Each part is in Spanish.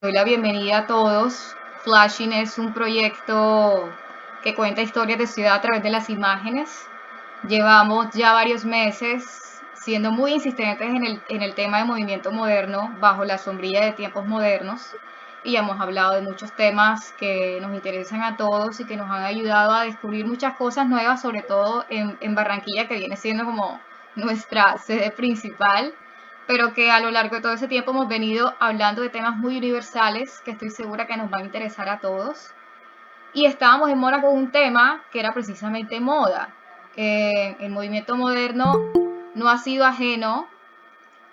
Doy la bienvenida a todos. Flashing es un proyecto que cuenta historias de ciudad a través de las imágenes. Llevamos ya varios meses siendo muy insistentes en el tema de movimiento moderno bajo la sombrilla de tiempos modernos y ya hemos hablado de muchos temas que nos interesan a todos y que nos han ayudado a descubrir muchas cosas nuevas, sobre todo en Barranquilla, que viene siendo como nuestra sede principal, pero que a lo largo de todo ese tiempo hemos venido hablando de temas muy universales que estoy segura que nos van a interesar a todos. Y estábamos en Mora con un tema que era precisamente moda. El movimiento moderno no ha sido ajeno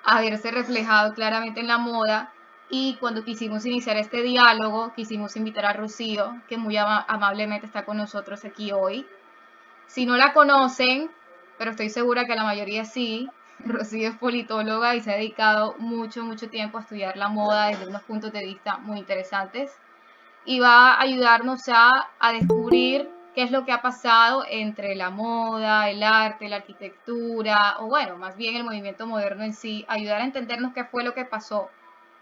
a verse reflejado claramente en la moda, y cuando quisimos iniciar este diálogo quisimos invitar a Rocío, que muy amablemente está con nosotros aquí hoy. Si no la conocen, pero estoy segura que la mayoría sí, Rocío es politóloga y se ha dedicado mucho tiempo a estudiar la moda desde unos puntos de vista muy interesantes, y va a ayudarnos a descubrir qué es lo que ha pasado entre la moda, el arte, la arquitectura, o bueno, más bien el movimiento moderno en sí, ayudar a entendernos qué fue lo que pasó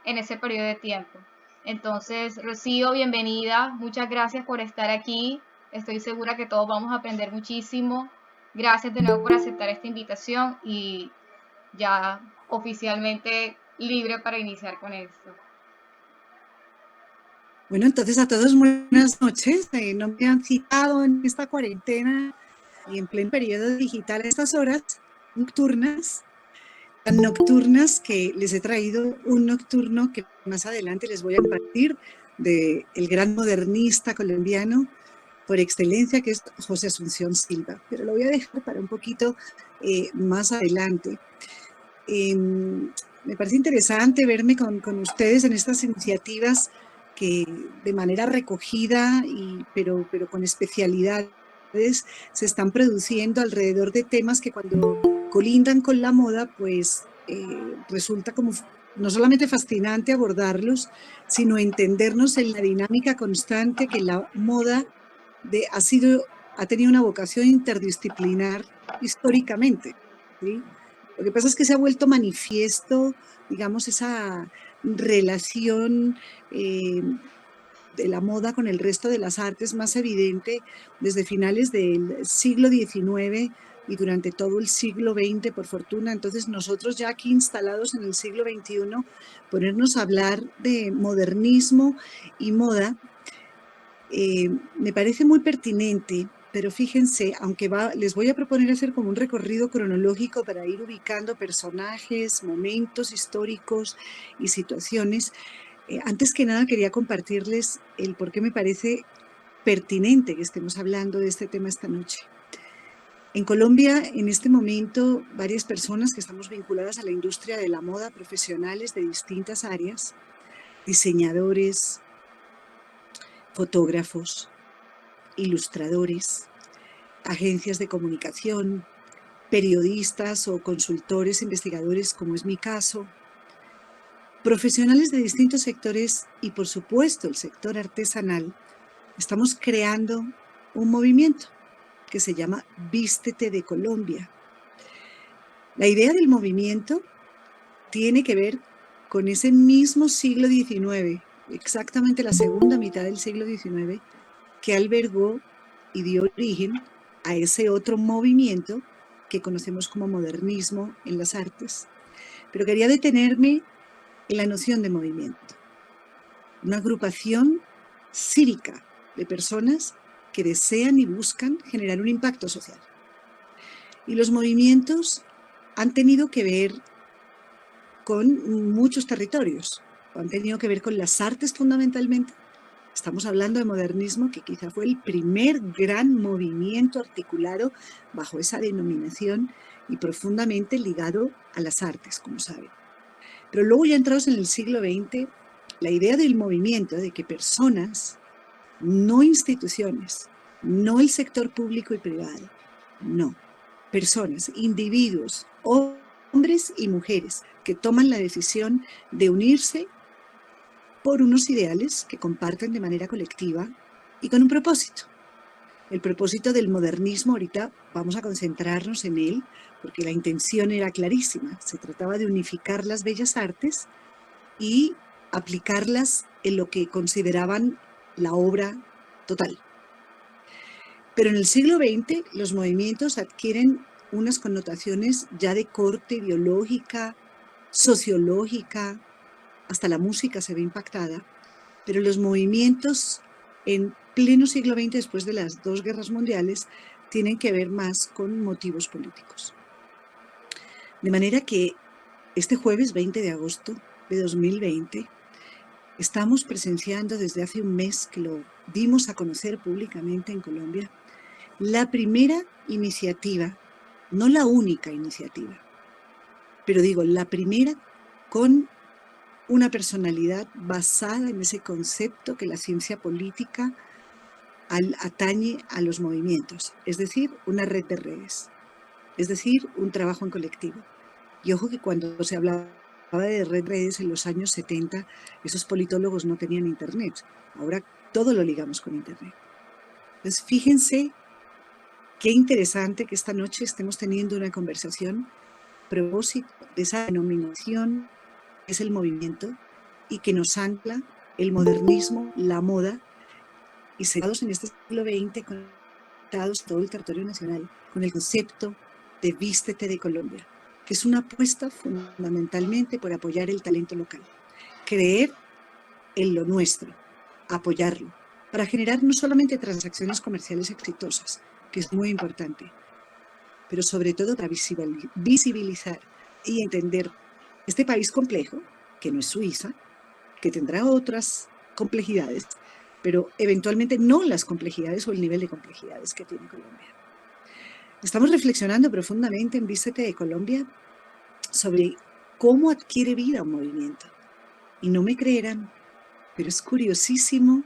en ese periodo de tiempo. Entonces, Rocío, bienvenida, muchas gracias por estar aquí, estoy segura que todos vamos a aprender muchísimo. Gracias de nuevo por aceptar esta invitación y ya oficialmente libre para iniciar con esto. Bueno, entonces a todos buenas noches. No me han citado en esta cuarentena y en pleno periodo digital a estas horas nocturnas, tan nocturnas que les he traído un nocturno que más adelante les voy a compartir de el gran modernista colombiano por excelencia, que es José Asunción Silva. Pero lo voy a dejar para un poquito más adelante. Me parece interesante verme con ustedes en estas iniciativas que de manera recogida, pero con especialidades, se están produciendo alrededor de temas que cuando colindan con la moda, pues resulta como no solamente fascinante abordarlos, sino entendernos en la dinámica constante que la moda ha tenido una vocación interdisciplinar históricamente, ¿sí? Lo que pasa es que se ha vuelto manifiesto, digamos, esa relación de la moda con el resto de las artes más evidente desde finales del siglo XIX y durante todo el siglo XX, por fortuna. Entonces, nosotros ya aquí instalados en el siglo XXI, ponernos a hablar de modernismo y moda, me parece muy pertinente, pero fíjense, aunque les voy a proponer hacer como un recorrido cronológico para ir ubicando personajes, momentos históricos y situaciones. Antes que nada quería compartirles el por qué me parece pertinente que estemos hablando de este tema esta noche. En Colombia, en este momento, varias personas que estamos vinculadas a la industria de la moda, profesionales de distintas áreas, diseñadores, fotógrafos, ilustradores, agencias de comunicación, periodistas o consultores, investigadores, como es mi caso, profesionales de distintos sectores y, por supuesto, el sector artesanal, estamos creando un movimiento que se llama Vístete de Colombia. La idea del movimiento tiene que ver con ese mismo siglo XIX, exactamente la segunda mitad del siglo XIX, que albergó y dio origen a ese otro movimiento que conocemos como modernismo en las artes. Pero quería detenerme en la noción de movimiento. Una agrupación cívica de personas que desean y buscan generar un impacto social. Y los movimientos han tenido que ver con muchos territorios, han tenido que ver con las artes fundamentalmente. Estamos hablando de modernismo, que quizá fue el primer gran movimiento articulado bajo esa denominación y profundamente ligado a las artes, como saben. Pero luego, ya entrados en el siglo XX, la idea del movimiento, de que personas, no instituciones, no el sector público y privado, no, personas, individuos, hombres y mujeres, que toman la decisión de unirse por unos ideales que comparten de manera colectiva y con un propósito. El propósito del modernismo, ahorita vamos a concentrarnos en él, porque la intención era clarísima. Se trataba de unificar las bellas artes y aplicarlas en lo que consideraban la obra total. Pero en el siglo XX los movimientos adquieren unas connotaciones ya de corte ideológica, sociológica, hasta la música se ve impactada, pero los movimientos en pleno siglo XX, después de las dos guerras mundiales, tienen que ver más con motivos políticos. De manera que este jueves 20 de agosto de 2020 estamos presenciando desde hace un mes que lo dimos a conocer públicamente en Colombia, la primera iniciativa, no la única iniciativa, pero digo la primera con una personalidad basada en ese concepto que la ciencia política atañe a los movimientos, es decir, una red de redes, es decir, un trabajo en colectivo. Y ojo que cuando se hablaba de red de redes en los años 70, esos politólogos no tenían internet. Ahora todo lo ligamos con internet. Entonces, fíjense qué interesante que esta noche estemos teniendo una conversación a propósito de esa denominación que es el movimiento y que nos ancla el modernismo, la moda, y sentados en este siglo XX, conectados a todo el territorio nacional, con el concepto de Vístete de Colombia, que es una apuesta fundamentalmente por apoyar el talento local, creer en lo nuestro, apoyarlo, para generar no solamente transacciones comerciales exitosas, que es muy importante, pero sobre todo para visibilizar y entender este país complejo, que no es Suiza, que tendrá otras complejidades, pero eventualmente no las complejidades o el nivel de complejidades que tiene Colombia. Estamos reflexionando profundamente en Vístete de Colombia sobre cómo adquiere vida un movimiento. Y no me creerán, pero es curiosísimo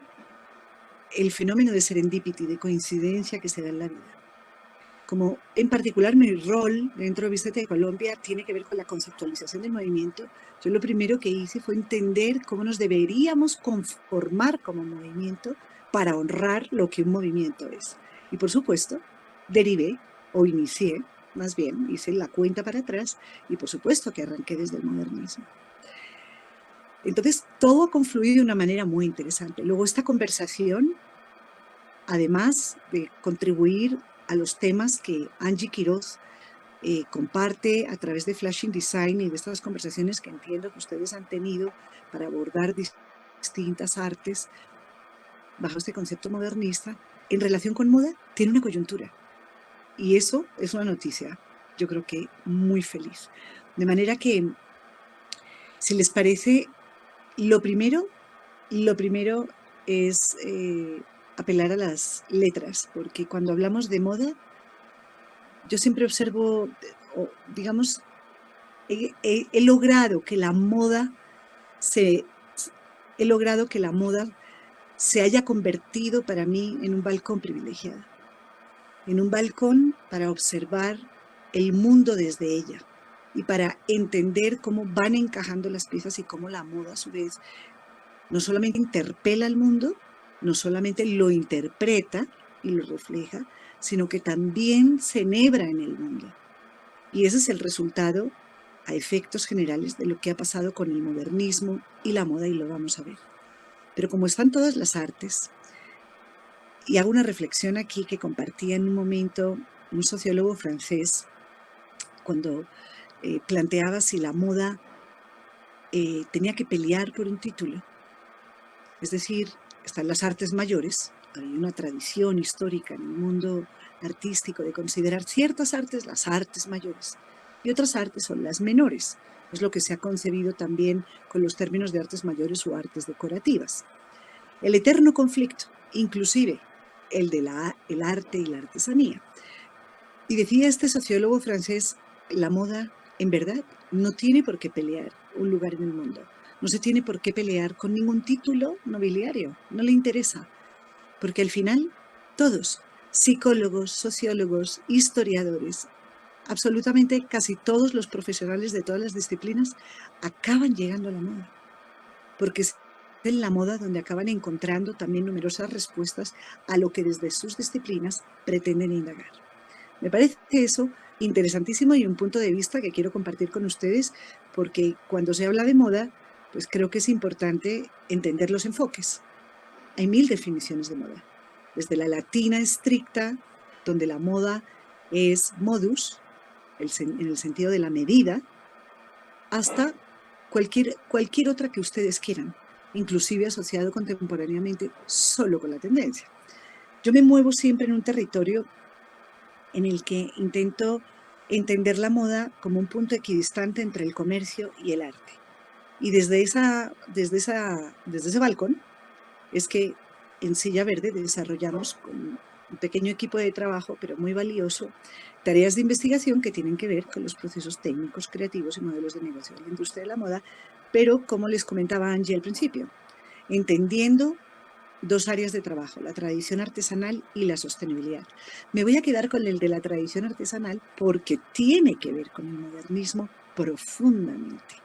el fenómeno de serendipity, de coincidencia que se da en la vida. Como en particular mi rol dentro de Vístete de Colombia tiene que ver con la conceptualización del movimiento, yo lo primero que hice fue entender cómo nos deberíamos conformar como movimiento para honrar lo que un movimiento es. Y por supuesto, derivé o inicié, más bien, hice la cuenta para atrás y por supuesto que arranqué desde el modernismo. Entonces, todo ha confluido de una manera muy interesante. Luego, esta conversación, además de contribuir a los temas que Angie Quiroz comparte a través de Flashing Design y de estas conversaciones que entiendo que ustedes han tenido para abordar distintas artes bajo este concepto modernista, en relación con moda, tiene una coyuntura. Y eso es una noticia, yo creo que muy feliz. De manera que, si les parece, lo primero es apelar a las letras, porque cuando hablamos de moda, yo siempre observo, digamos, he logrado que la moda se haya convertido para mí en un balcón privilegiado, en un balcón para observar el mundo desde ella y para entender cómo van encajando las piezas y cómo la moda a su vez no solamente interpela al mundo, no solamente lo interpreta y lo refleja, sino que también se enhebra en el mundo. Y ese es el resultado, a efectos generales, de lo que ha pasado con el modernismo y la moda, y lo vamos a ver. Pero como están todas las artes, y hago una reflexión aquí que compartía en un momento un sociólogo francés, cuando planteaba si la moda tenía que pelear por un título. Es decir, están las artes mayores, hay una tradición histórica en el mundo artístico de considerar ciertas artes las artes mayores y otras artes son las menores. Es lo que se ha concebido también con los términos de artes mayores o artes decorativas. El eterno conflicto, inclusive el arte y la artesanía. Y decía este sociólogo francés, la moda, en verdad, no tiene por qué pelear un lugar en el mundo. No se tiene por qué pelear con ningún título nobiliario, no le interesa. Porque al final, todos, psicólogos, sociólogos, historiadores, absolutamente casi todos los profesionales de todas las disciplinas, acaban llegando a la moda. Porque es en la moda donde acaban encontrando también numerosas respuestas a lo que desde sus disciplinas pretenden indagar. Me parece eso interesantísimo y un punto de vista que quiero compartir con ustedes, porque cuando se habla de moda, pues creo que es importante entender los enfoques. Hay 1000 definiciones de moda, desde la latina estricta, donde la moda es modus, en el sentido de la medida, hasta cualquier otra que ustedes quieran, inclusive asociado contemporáneamente solo con la tendencia. Yo me muevo siempre en un territorio en el que intento entender la moda como un punto equidistante entre el comercio y el arte. Y desde ese balcón es que en Silla Verde desarrollamos con un pequeño equipo de trabajo, pero muy valioso, tareas de investigación que tienen que ver con los procesos técnicos, creativos y modelos de negocio de la industria de la moda, pero como les comentaba Angie al principio, entendiendo dos áreas de trabajo, la tradición artesanal y la sostenibilidad. Me voy a quedar con el de la tradición artesanal porque tiene que ver con el modernismo profundamente.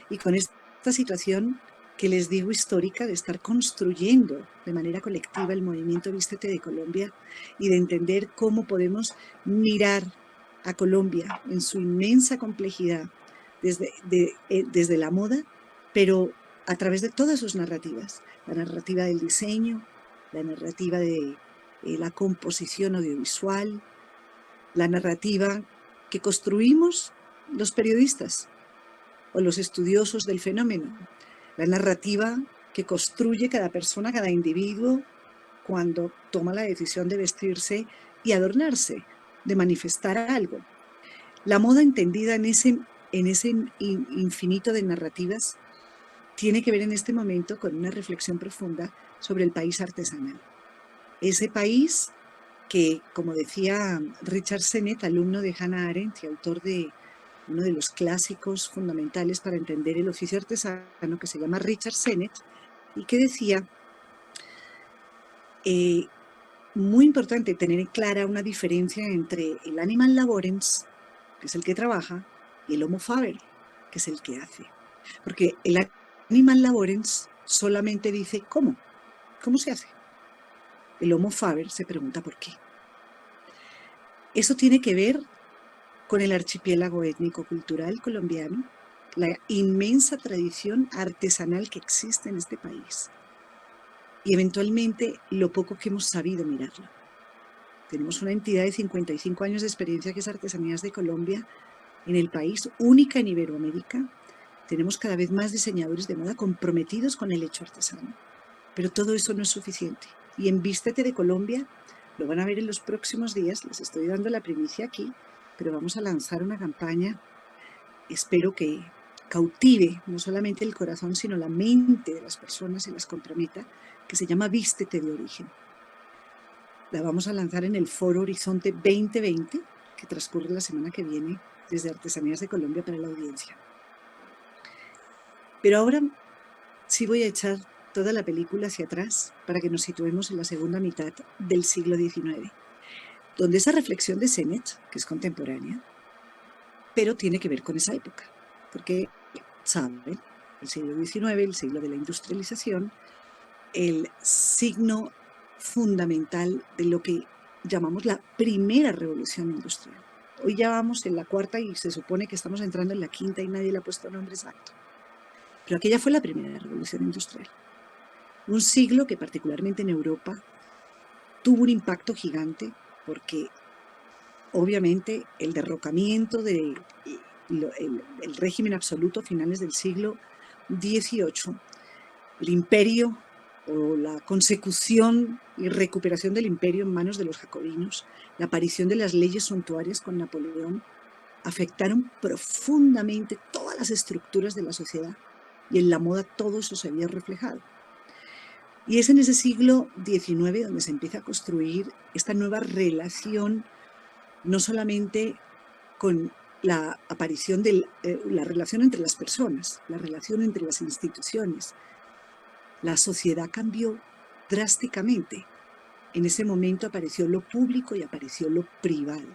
Y con esta situación que les digo histórica de estar construyendo de manera colectiva el movimiento Vístete de Colombia y de entender cómo podemos mirar a Colombia en su inmensa complejidad desde la moda, pero a través de todas sus narrativas, la narrativa del diseño, la narrativa de la composición audiovisual, la narrativa que construimos los periodistas o los estudiosos del fenómeno, la narrativa que construye cada persona, cada individuo, cuando toma la decisión de vestirse y adornarse, de manifestar algo. La moda entendida en ese infinito de narrativas tiene que ver en este momento con una reflexión profunda sobre el país artesanal. Ese país que, como decía Richard Sennett, alumno de Hannah Arendt y autor de uno de los clásicos fundamentales para entender el oficio artesano, que se llama Richard Sennett, y que decía, muy importante tener clara una diferencia entre el animal laborens, que es el que trabaja, y el homo faber, que es el que hace. Porque el animal laborens solamente dice cómo se hace. El homo faber se pregunta por qué. Eso tiene que ver con el archipiélago étnico-cultural colombiano, la inmensa tradición artesanal que existe en este país y eventualmente lo poco que hemos sabido mirarlo. Tenemos una entidad de 55 años de experiencia que es Artesanías de Colombia en el país, única en Iberoamérica. Tenemos cada vez más diseñadores de moda comprometidos con el hecho artesano, pero todo eso no es suficiente. Y en Vístete de Colombia, lo van a ver en los próximos días, les estoy dando la primicia aquí, pero vamos a lanzar una campaña, espero que cautive no solamente el corazón, sino la mente de las personas y las comprometa, que se llama Vístete de Origen. La vamos a lanzar en el Foro Horizonte 2020, que transcurre la semana que viene desde Artesanías de Colombia para la audiencia. Pero ahora sí voy a echar toda la película hacia atrás para que nos situemos en la segunda mitad del siglo XIX, donde esa reflexión de Sennett, que es contemporánea, pero tiene que ver con esa época, porque, saben, el siglo XIX, el siglo de la industrialización, el signo fundamental de lo que llamamos la primera revolución industrial. Hoy ya vamos en la cuarta y se supone que estamos entrando en la quinta y nadie le ha puesto nombre exacto. Pero aquella fue la primera revolución industrial. Un siglo que particularmente en Europa tuvo un impacto gigante porque obviamente el derrocamiento del el régimen absoluto a finales del siglo XVIII, el imperio o la consecución y recuperación del imperio en manos de los jacobinos, la aparición de las leyes suntuarias con Napoleón, afectaron profundamente todas las estructuras de la sociedad y en la moda todo eso se había reflejado. Y es en ese siglo XIX donde se empieza a construir esta nueva relación, no solamente con la aparición de la relación entre las personas, la relación entre las instituciones. La sociedad cambió drásticamente. En ese momento apareció lo público y apareció lo privado.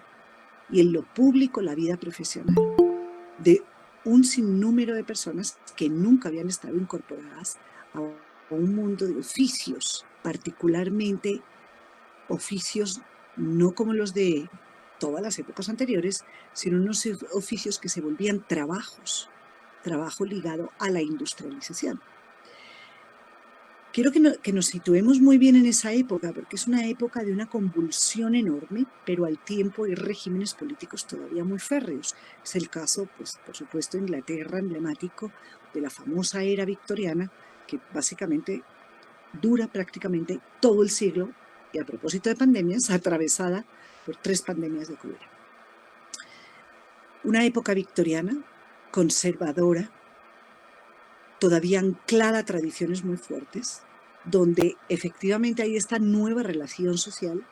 Y en lo público la vida profesional de un sinnúmero de personas que nunca habían estado incorporadas a un mundo de oficios, particularmente oficios no como los de todas las épocas anteriores, sino unos oficios que se volvían trabajos, trabajo ligado a la industrialización. Quiero que nos situemos muy bien en esa época, porque es una época de una convulsión enorme, pero al tiempo hay regímenes políticos todavía muy férreos. Es el caso, pues, por supuesto, de Inglaterra, emblemático de la famosa era victoriana, que básicamente dura prácticamente todo el siglo, y a propósito de pandemias, atravesada por 3 pandemias de cólera. Una época victoriana, conservadora, todavía anclada a tradiciones muy fuertes, donde efectivamente hay esta nueva relación social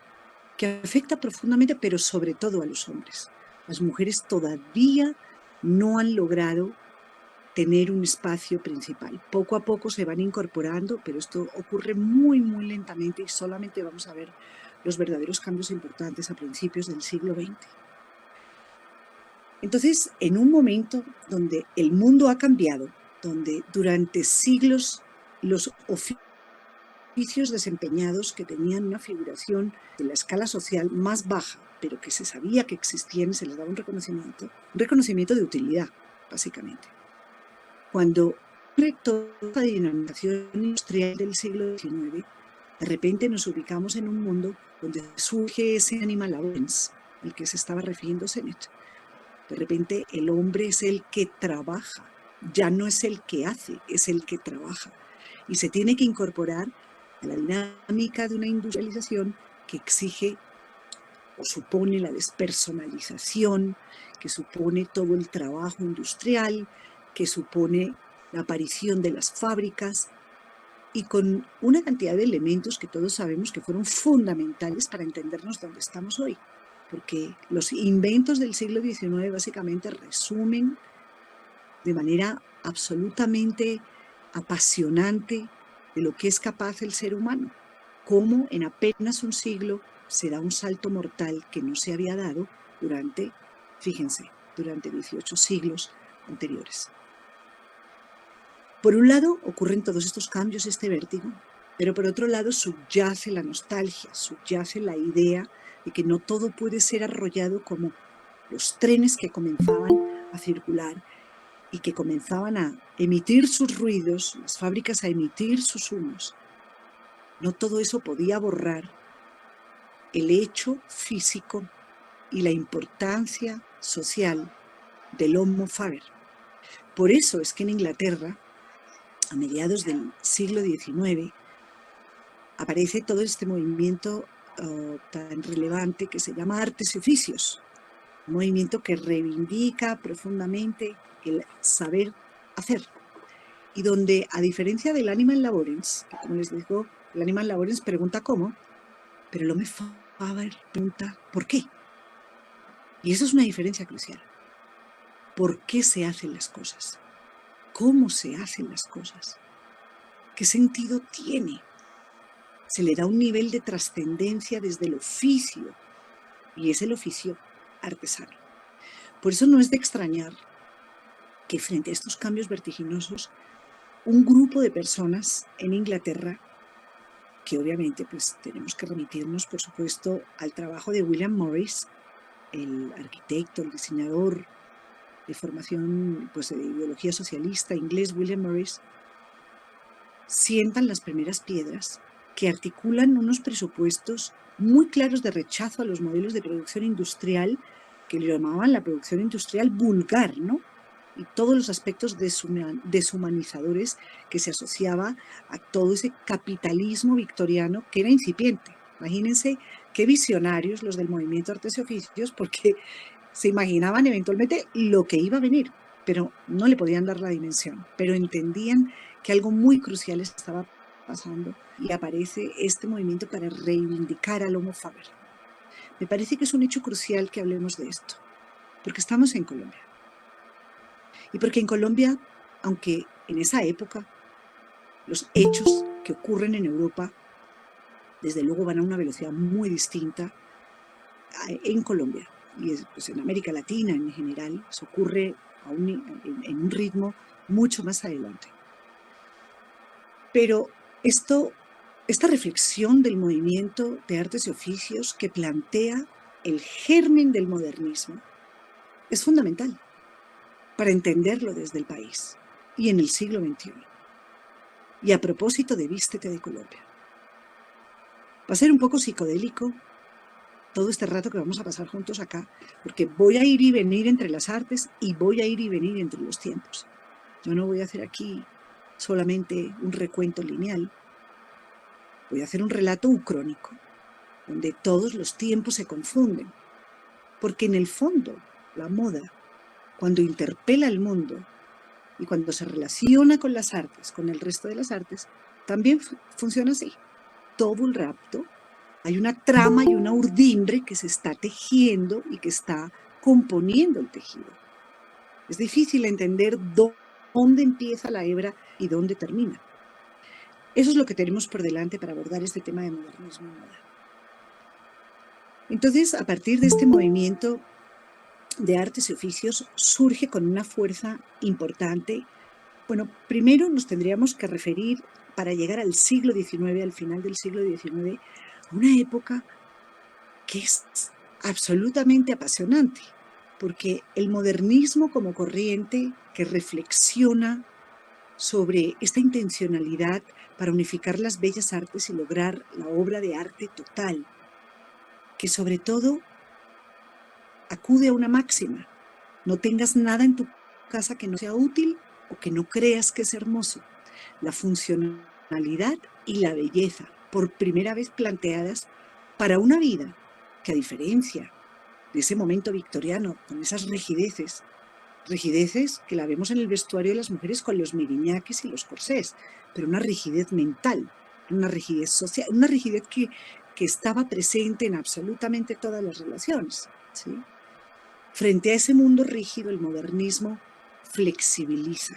que afecta profundamente, pero sobre todo a los hombres. Las mujeres todavía no han logrado tener un espacio principal. Poco a poco se van incorporando, pero esto ocurre muy, muy lentamente y solamente vamos a ver los verdaderos cambios importantes a principios del siglo XX. Entonces, en un momento donde el mundo ha cambiado, donde durante siglos los oficios desempeñados que tenían una figuración de la escala social más baja, pero que se sabía que existían y se les daba un reconocimiento de utilidad, básicamente. Cuando ocurre toda la dinamización industrial del siglo XIX, de repente nos ubicamos en un mundo donde surge ese animal laborens al que se estaba refiriendo Sennett. De repente el hombre es el que trabaja, ya no es el que hace, es el que trabaja. Y se tiene que incorporar a la dinámica de una industrialización que exige o supone la despersonalización, que supone todo el trabajo industrial, que supone la aparición de las fábricas y con una cantidad de elementos que todos sabemos que fueron fundamentales para entendernos dónde estamos hoy. Porque los inventos del siglo XIX básicamente resumen de manera absolutamente apasionante de lo que es capaz el ser humano, cómo en apenas un siglo se da un salto mortal que no se había dado durante, fíjense, durante 18 siglos anteriores. Por un lado ocurren todos estos cambios, este vértigo, pero por otro lado subyace la nostalgia, subyace la idea de que no todo puede ser arrollado como los trenes que comenzaban a circular y que comenzaban a emitir sus ruidos, las fábricas a emitir sus humos. No todo eso podía borrar el hecho físico y la importancia social del Homo faber. Por eso es que en Inglaterra, a mediados del siglo XIX, aparece todo este movimiento tan relevante que se llama artes y oficios, un movimiento que reivindica profundamente el saber hacer y donde, a diferencia del animal laborens, que como les digo, el animal laborens pregunta cómo, pero el Homo faber pregunta por qué. Y eso es una diferencia crucial. ¿Por qué se hacen las cosas? ¿Cómo se hacen las cosas? ¿Qué sentido tiene? Se le da un nivel de trascendencia desde el oficio, y es el oficio artesano. Por eso no es de extrañar que frente a estos cambios vertiginosos, un grupo de personas en Inglaterra, que obviamente pues tenemos que remitirnos, por supuesto, al trabajo de William Morris, el arquitecto, el diseñador de formación pues, de ideología socialista inglés, William Morris, sientan las primeras piedras que articulan unos presupuestos muy claros de rechazo a los modelos de producción industrial que le llamaban la producción industrial vulgar, ¿no? Y todos los aspectos deshumanizadores que se asociaba a todo ese capitalismo victoriano que era incipiente. Imagínense qué visionarios los del movimiento Artes y Oficios, porque se imaginaban eventualmente lo que iba a venir, pero no le podían dar la dimensión, pero entendían que algo muy crucial estaba pasando y aparece este movimiento para reivindicar al Homo faber. Me parece que es un hecho crucial que hablemos de esto, porque estamos en Colombia. Y porque en Colombia, aunque en esa época los hechos que ocurren en Europa, desde luego van a una velocidad muy distinta en Colombia, y pues en América Latina en general, se ocurre en un ritmo mucho más adelante. Pero esta reflexión del movimiento de artes y oficios que plantea el germen del modernismo es fundamental. para entenderlo desde el país y en el siglo XXI. Y a propósito de Vístete de Colombia. Va a ser un poco psicodélico todo este rato que vamos a pasar juntos acá, porque voy a ir y venir entre las artes y voy a ir y venir entre los tiempos. Yo no voy a hacer aquí solamente un recuento lineal, voy a hacer un relato ucrónico, donde todos los tiempos se confunden, porque en el fondo la moda, cuando interpela al mundo y cuando se relaciona con las artes, con el resto de las artes, también funciona así. Todo el rapto, hay una trama y una urdimbre que se está tejiendo y que está componiendo el tejido. Es difícil entender dónde empieza la hebra y dónde termina. Eso es lo que tenemos por delante para abordar este tema de modernismo y moda. Entonces, a partir de este movimiento de artes y oficios, surge con una fuerza importante. Bueno, primero nos tendríamos que referir, para llegar al siglo XIX, al final del siglo XIX, a una época que es absolutamente apasionante, porque el modernismo como corriente que reflexiona sobre esta intencionalidad para unificar las bellas artes y lograr la obra de arte total, que sobre todo acude a una máxima: no tengas nada en tu casa que no sea útil o que no creas que es hermoso. La funcionalidad y la belleza, por primera vez planteadas para una vida que, a diferencia de ese momento victoriano, con esas rigideces que la vemos en el vestuario de las mujeres con los miriñaques y los corsés, pero una rigidez mental, una rigidez social, una rigidez que estaba presente en absolutamente todas las relaciones, ¿sí? Frente a ese mundo rígido, el modernismo flexibiliza,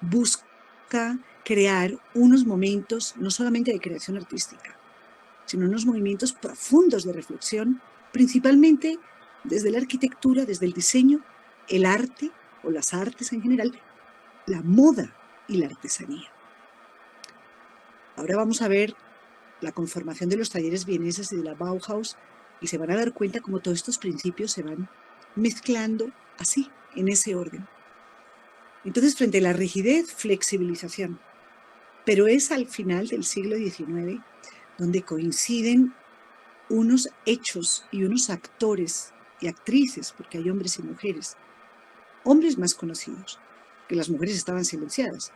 busca crear unos momentos no solamente de creación artística, sino unos movimientos profundos de reflexión, principalmente desde la arquitectura, desde el diseño, el arte o las artes en general, la moda y la artesanía. Ahora vamos a ver la conformación de los talleres vieneses y de la Bauhaus y se van a dar cuenta cómo todos estos principios se van mezclando así, en ese orden. Entonces, frente a la rigidez, flexibilización. Pero es al final del siglo XIX donde coinciden unos hechos y unos actores y actrices, porque hay hombres y mujeres, hombres más conocidos, que las mujeres estaban silenciadas,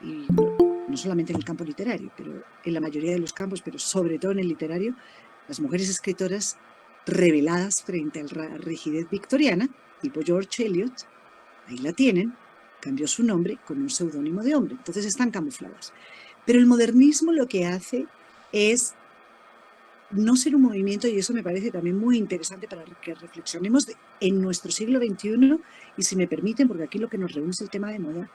y no solamente en el campo literario, pero en la mayoría de los campos, pero sobre todo en el literario, las mujeres escritoras rebeladas frente a la rigidez victoriana, tipo George Eliot, ahí la tienen, cambió su nombre con un seudónimo de hombre, entonces están camufladas. Pero el modernismo lo que hace es no ser un movimiento, y eso me parece también muy interesante para que reflexionemos en nuestro siglo XXI, y si me permiten, porque aquí lo que nos reúne es el tema de moda,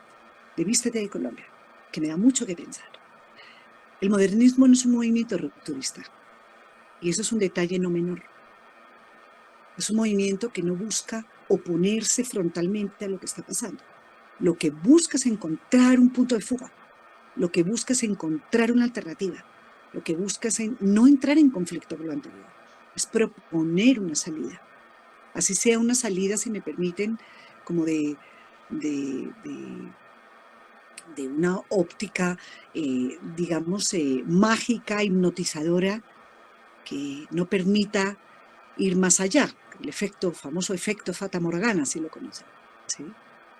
de Vístete de Colombia, que me da mucho que pensar. El modernismo no es un movimiento rupturista, y eso es un detalle no menor. Es un movimiento que no busca oponerse frontalmente a lo que está pasando. Lo que busca es encontrar un punto de fuga, lo que busca es encontrar una alternativa, lo que busca es no entrar en conflicto con lo anterior, es proponer una salida. Así sea una salida, si me permiten, como de una óptica, digamos, mágica, hipnotizadora, que no permita ir más allá. El famoso efecto Fata Morgana, si lo conocen, ¿sí?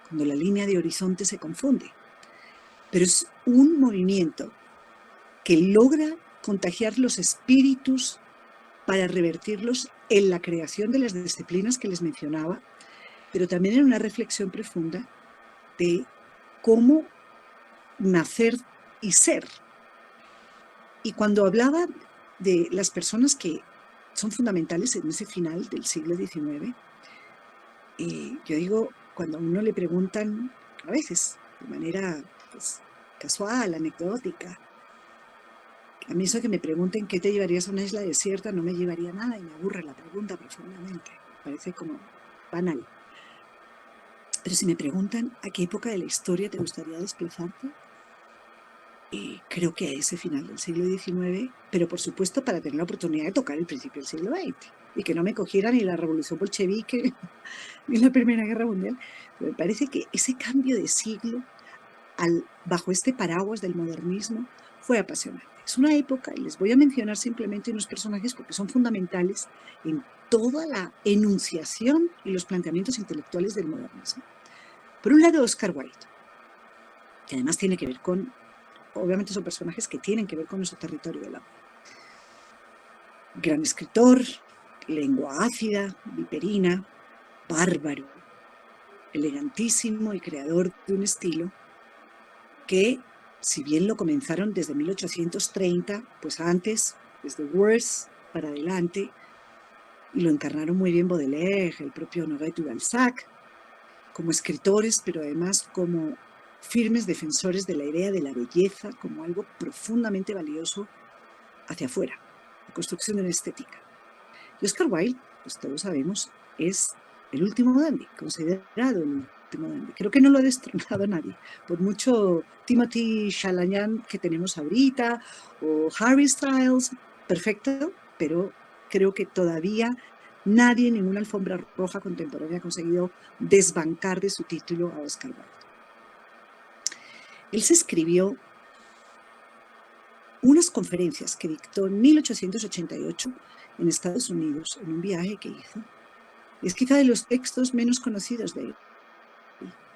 Cuando la línea de horizonte se confunde. Pero es un movimiento que logra contagiar los espíritus para revertirlos en la creación de las disciplinas que les mencionaba, pero también en una reflexión profunda de cómo nacer y ser. Y cuando hablaba de las personas que son fundamentales en ese final del siglo XIX, yo digo, cuando a uno le preguntan, a veces de manera pues, casual, anecdótica, a mí eso que me pregunten qué te llevarías a una isla desierta no me llevaría nada y me aburre la pregunta profundamente, me parece como banal. Pero si me preguntan a qué época de la historia te gustaría desplazarte, creo que a ese final del siglo XIX, pero por supuesto para tener la oportunidad de tocar el principio del siglo XX y que no me cogiera ni la revolución bolchevique ni la Primera Guerra Mundial. Pero me parece que ese cambio de siglo bajo este paraguas del modernismo fue apasionante. Es una época, y les voy a mencionar simplemente unos personajes porque son fundamentales en toda la enunciación y los planteamientos intelectuales del modernismo. Por un lado, Oscar Wilde, que además tiene que ver con, obviamente son personajes que tienen que ver con nuestro territorio del agua. Gran escritor, lengua ácida, viperina, bárbaro, elegantísimo y creador de un estilo que, si bien lo comenzaron desde 1830, pues antes, desde Worth para adelante, y lo encarnaron muy bien Baudelaire, el propio Honoré de Balzac, como escritores, pero además como firmes defensores de la idea de la belleza como algo profundamente valioso hacia afuera, la construcción de una estética. Y Oscar Wilde, pues todos sabemos, es el último dandy, considerado el último dandy. Creo que no lo ha destronado nadie, por mucho Timothy Chalamet que tenemos ahorita, o Harry Styles, perfecto, pero creo que todavía nadie, ninguna alfombra roja contemporánea ha conseguido desbancar de su título a Oscar Wilde. Él se escribió unas conferencias que dictó en 1888 en Estados Unidos, en un viaje que hizo. Es quizá de los textos menos conocidos de él,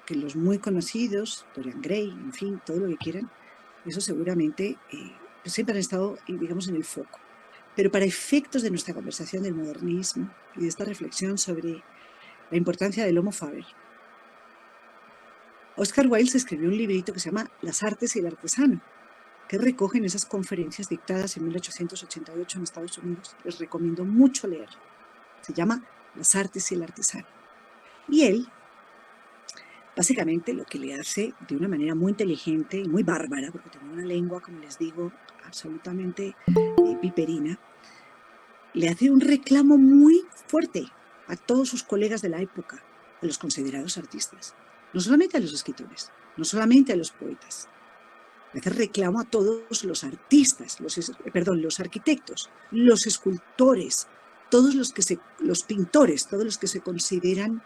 que los muy conocidos, Dorian Gray, en fin, todo lo que quieran, eso seguramente pues siempre han estado, digamos, en el foco. Pero para efectos de nuestra conversación del modernismo y de esta reflexión sobre la importancia del Homo Faber, Oscar Wilde se escribió un librito que se llama Las artes y el artesano, que recogen esas conferencias dictadas en 1888 en Estados Unidos. Les recomiendo mucho leer. Se llama Las artes y el artesano. Y él, básicamente, lo que le hace de una manera muy inteligente y muy bárbara, porque tenía una lengua, como les digo, absolutamente viperina, le hace un reclamo muy fuerte a todos sus colegas de la época, a los considerados artistas. No solamente a los escritores, no solamente a los poetas. Le hace reclamo a todos los artistas, los arquitectos, los escultores, todos los pintores, todos los que se consideran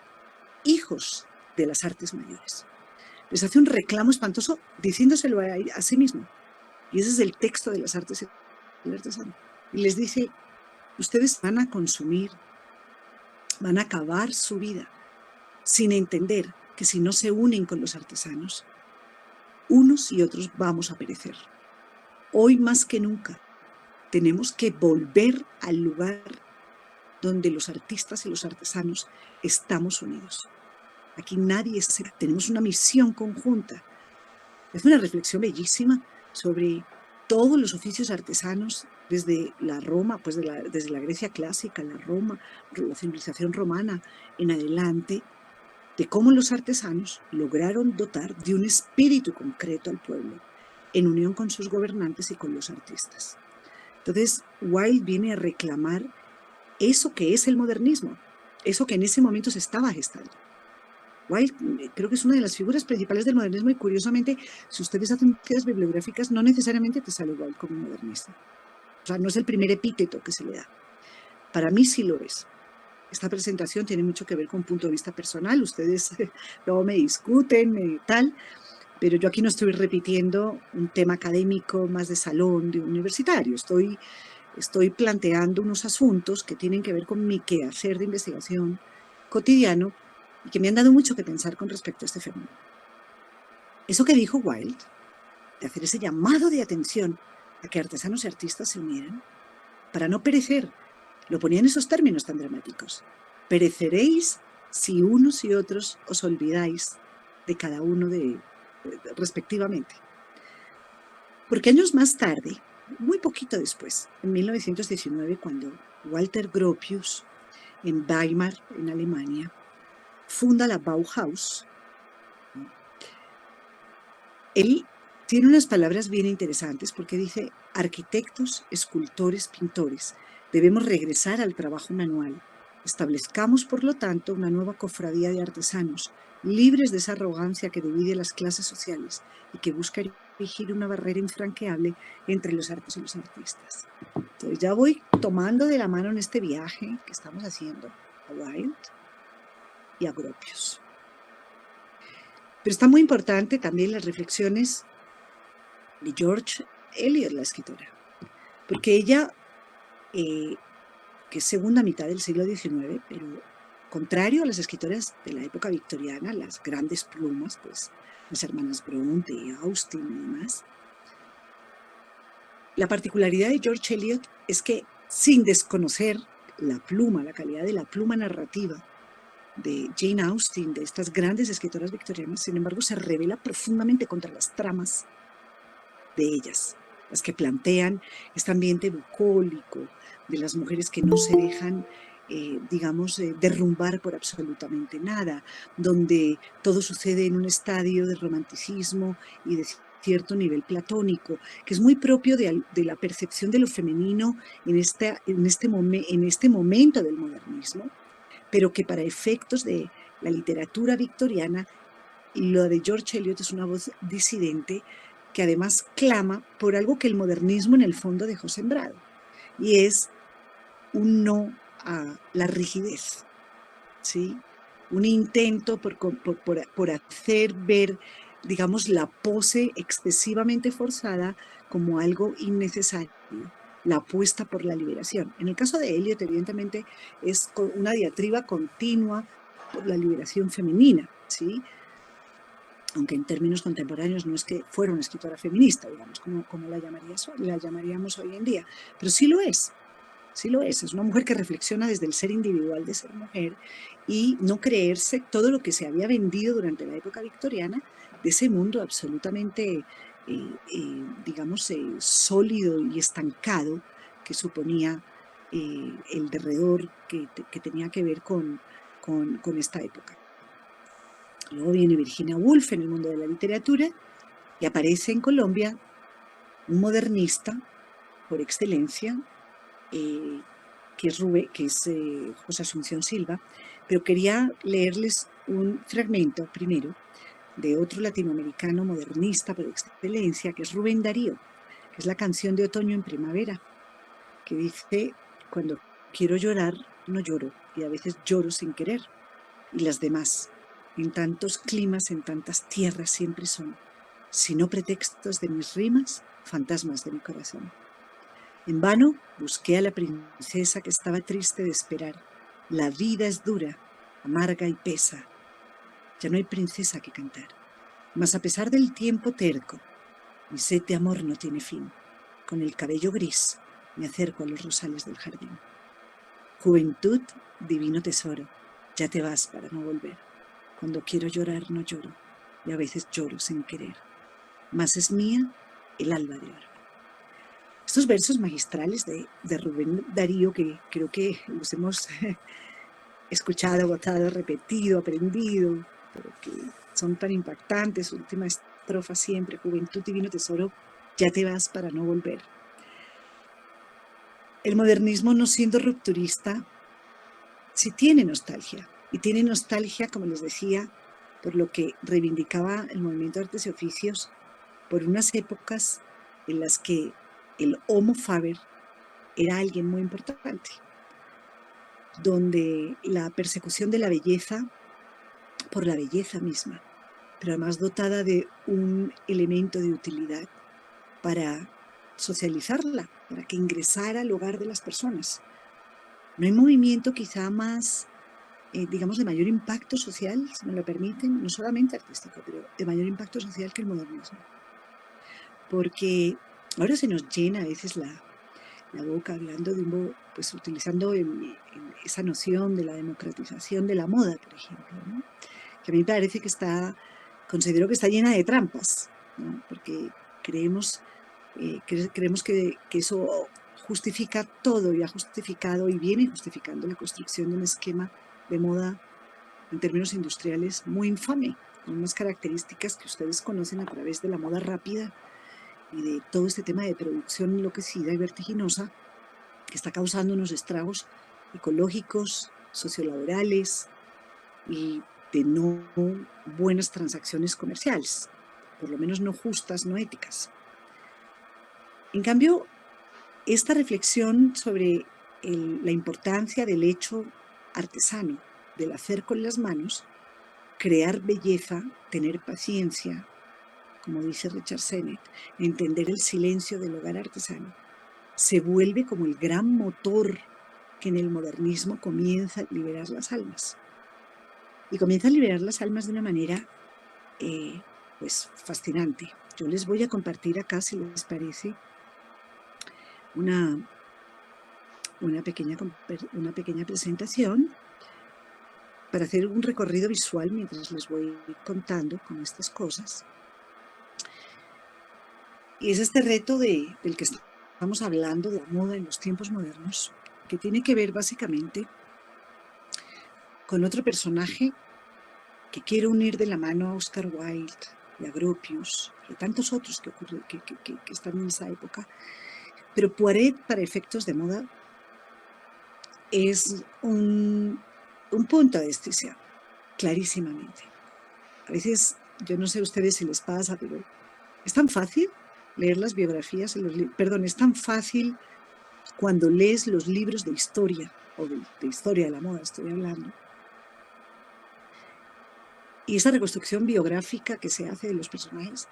hijos de las artes mayores. Les hace un reclamo espantoso diciéndoselo a sí mismo. Y ese es el texto de Las artes y el artesano. Y les dice, ustedes van a consumir, van a acabar su vida sin entender que si no se unen con los artesanos, unos y otros vamos a perecer. Hoy más que nunca tenemos que volver al lugar donde los artistas y los artesanos estamos unidos. Aquí nadie es, tenemos una misión conjunta. Es una reflexión bellísima sobre todos los oficios artesanos desde la Roma, pues desde la Grecia clásica, la Roma, la civilización romana en adelante, de cómo los artesanos lograron dotar de un espíritu concreto al pueblo, en unión con sus gobernantes y con los artistas. Entonces, Wilde viene a reclamar eso que es el modernismo, eso que en ese momento se estaba gestando. Wilde creo que es una de las figuras principales del modernismo y curiosamente, si ustedes hacen búsquedas bibliográficas, no necesariamente te sale Wilde como modernista. O sea, no es el primer epíteto que se le da. Para mí sí lo es. Esta presentación tiene mucho que ver con un punto de vista personal, ustedes luego me discuten, tal, pero yo aquí no estoy repitiendo un tema académico más de salón, de universitario, estoy planteando unos asuntos que tienen que ver con mi quehacer de investigación cotidiano y que me han dado mucho que pensar con respecto a este fenómeno. Eso que dijo Wilde, de hacer ese llamado de atención a que artesanos y artistas se unieran para no perecer, lo ponía en esos términos tan dramáticos. Pereceréis si unos y otros os olvidáis de cada uno respectivamente. Porque años más tarde, muy poquito después, en 1919, cuando Walter Gropius, en Weimar, en Alemania, funda la Bauhaus, él tiene unas palabras bien interesantes porque dice, arquitectos, escultores, pintores, debemos regresar al trabajo manual. Establezcamos, por lo tanto, una nueva cofradía de artesanos, libres de esa arrogancia que divide las clases sociales y que busca erigir una barrera infranqueable entre los artes y los artistas. Entonces ya voy tomando de la mano en este viaje que estamos haciendo a Wilde y a Gropius. Pero está muy importante también las reflexiones de George Eliot, la escritora, porque ella, que es segunda mitad del siglo XIX, pero contrario a las escritoras de la época victoriana, las grandes plumas, pues las hermanas Bronte, Austen y demás, la particularidad de George Eliot es que, sin desconocer la pluma, la calidad de la pluma narrativa de Jane Austen, de estas grandes escritoras victorianas, sin embargo, se revela profundamente contra las tramas de ellas, las que plantean este ambiente bucólico de las mujeres que no se dejan, derrumbar por absolutamente nada, donde todo sucede en un estadio de romanticismo y de cierto nivel platónico, que es muy propio de la percepción de lo femenino en este momento del modernismo, pero que para efectos de la literatura victoriana, lo de George Eliot es una voz disidente que además clama por algo que el modernismo en el fondo dejó sembrado, y es un no a la rigidez, ¿sí? Un intento por hacer ver, digamos, la pose excesivamente forzada como algo innecesario, la apuesta por la liberación. En el caso de Eliot, evidentemente, es una diatriba continua por la liberación femenina, ¿sí? Aunque en términos contemporáneos no es que fuera una escritora feminista, digamos, como la llamaríamos hoy en día, pero sí lo es. Sí lo es una mujer que reflexiona desde el ser individual de ser mujer y no creerse todo lo que se había vendido durante la época victoriana de ese mundo absolutamente, sólido y estancado que suponía el derredor que tenía que ver con esta época. Luego viene Virginia Woolf en el mundo de la literatura y aparece en Colombia un modernista por excelencia, que es José Asunción Silva, pero quería leerles un fragmento primero de otro latinoamericano modernista por excelencia, que es Rubén Darío, que es la canción de Otoño en Primavera, que dice: cuando quiero llorar, no lloro, y a veces lloro sin querer, y las demás, en tantos climas, en tantas tierras siempre son, si no pretextos de mis rimas, fantasmas de mi corazón. En vano busqué a la princesa que estaba triste de esperar. La vida es dura, amarga y pesa. Ya no hay princesa que cantar. Mas a pesar del tiempo terco, mi sed de amor no tiene fin. Con el cabello gris me acerco a los rosales del jardín. Juventud, divino tesoro, ya te vas para no volver. Cuando quiero llorar no lloro, y a veces lloro sin querer. Mas es mía el alba de oro. Estos versos magistrales de Rubén Darío, que creo que los hemos escuchado, votado, repetido, aprendido, pero que son tan impactantes, su última estrofa siempre: juventud, divino tesoro, ya te vas para no volver. El modernismo, no siendo rupturista, sí tiene nostalgia, y tiene nostalgia, como les decía, por lo que reivindicaba el movimiento de artes y oficios, por unas épocas en las que el homo faber era alguien muy importante, donde la persecución de la belleza, por la belleza misma, pero además dotada de un elemento de utilidad para socializarla, para que ingresara al hogar de las personas. No hay movimiento quizá más, de mayor impacto social, si me lo permiten, no solamente artístico, pero de mayor impacto social que el modernismo. Porque ahora se nos llena a veces la boca hablando pues utilizando esa noción de la democratización de la moda, por ejemplo, ¿no? Que a mí me parece que considero que está llena de trampas, ¿no? Porque creemos que eso justifica todo, y ha justificado y viene justificando la construcción de un esquema de moda en términos industriales muy infame, con unas características que ustedes conocen a través de la moda rápida y de todo este tema de producción enloquecida y vertiginosa que está causando unos estragos ecológicos, sociolaborales y de no buenas transacciones comerciales. por lo menos no justas, no éticas. En cambio, esta reflexión sobre la importancia del hecho artesano, del hacer con las manos, crear belleza, tener paciencia, como dice Richard Sennett, entender el silencio del hogar artesano, se vuelve como el gran motor que en el modernismo comienza a liberar las almas. Y comienza a liberar las almas de una manera pues fascinante. Yo les voy a compartir acá, si les parece, una pequeña presentación para hacer un recorrido visual mientras les voy contando con estas cosas. Y es este reto del que estamos hablando, de la moda en los tiempos modernos, que tiene que ver básicamente con otro personaje que quiere unir de la mano a Oscar Wilde y a Gropius y a tantos otros que están en esa época. Pero Poiret, para efectos de moda, es un punto de escisión, clarísimamente. A veces, yo no sé a ustedes si les pasa, pero es tan fácil leer las biografías, es tan fácil cuando lees los libros de historia, o de historia de la moda estoy hablando, y esa reconstrucción biográfica que se hace de los personajes,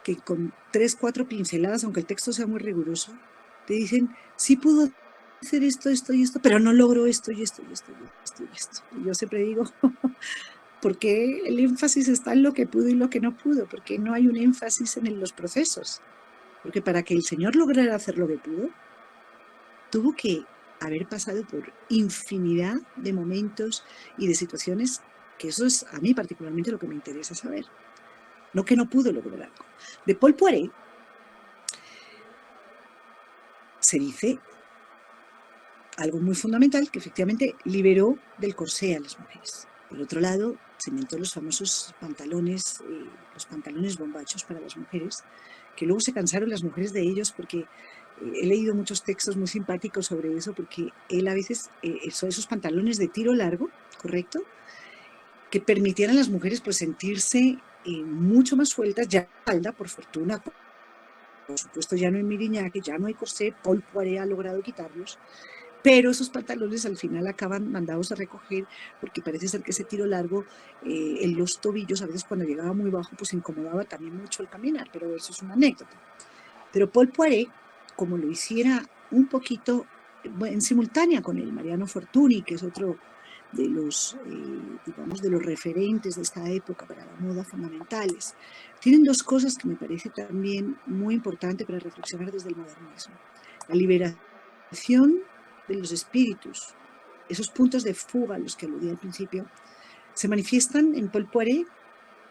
que con 3, 4 pinceladas, aunque el texto sea muy riguroso, te dicen, sí pudo hacer esto, esto y esto, pero no logró esto y esto y esto y esto y esto. Y yo siempre digo, ¿por qué el énfasis está en lo que pudo y lo que no pudo? ¿Por qué no hay un énfasis en los procesos? Porque para que el señor lograra hacer lo que pudo, tuvo que haber pasado por infinidad de momentos y de situaciones, que eso es a mí particularmente lo que me interesa saber. No que no pudo lograr algo. De Paul Poiret se dice algo muy fundamental, que efectivamente liberó del corsé a las mujeres. Por otro lado, se inventó los famosos pantalones, los pantalones bombachos para las mujeres, que luego se cansaron las mujeres de ellos porque he leído muchos textos muy simpáticos sobre eso, porque él a veces, son esos pantalones de tiro largo, ¿correcto?, que permitían a las mujeres pues sentirse mucho más sueltas, ya falda, por fortuna, por supuesto ya no hay miriñaque, ya no hay corsé, Paul Poiret ha logrado quitarlos, pero esos pantalones al final acaban mandados a recoger porque parece ser que ese tiro largo en los tobillos, a veces cuando llegaba muy bajo, pues incomodaba también mucho el caminar, pero eso es una anécdota. Pero Paul Poiret, como lo hiciera un poquito en simultánea con el Mariano Fortuny, que es otro de los, digamos, de los referentes de esta época para la moda fundamentales, tienen dos cosas que me parece también muy importante para reflexionar desde el modernismo. La liberación de los espíritus, esos puntos de fuga a los que aludí al principio, se manifiestan en Paul Poiret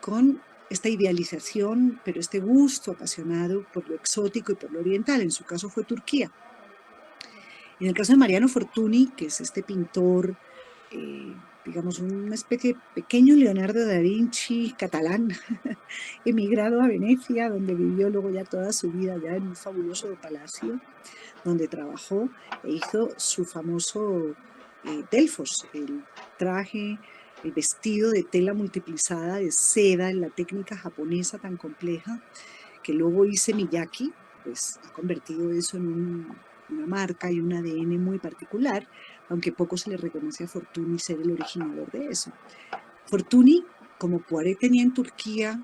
con esta idealización, pero este gusto apasionado por lo exótico y por lo oriental. En su caso fue Turquía. En el caso de Mariano Fortuny, que es este pintor, digamos, una especie de pequeño Leonardo da Vinci catalán, emigrado a Venecia, donde vivió luego ya toda su vida ya en un fabuloso palacio, donde trabajó e hizo su famoso Delfos, el traje, el vestido de tela multiplicada de seda en la técnica japonesa tan compleja, que luego Issey Miyake pues ha convertido eso en una marca y un ADN muy particular, aunque poco se le reconoce a Fortuny ser el originador de eso. Fortuny, como Poiret tenía en Turquía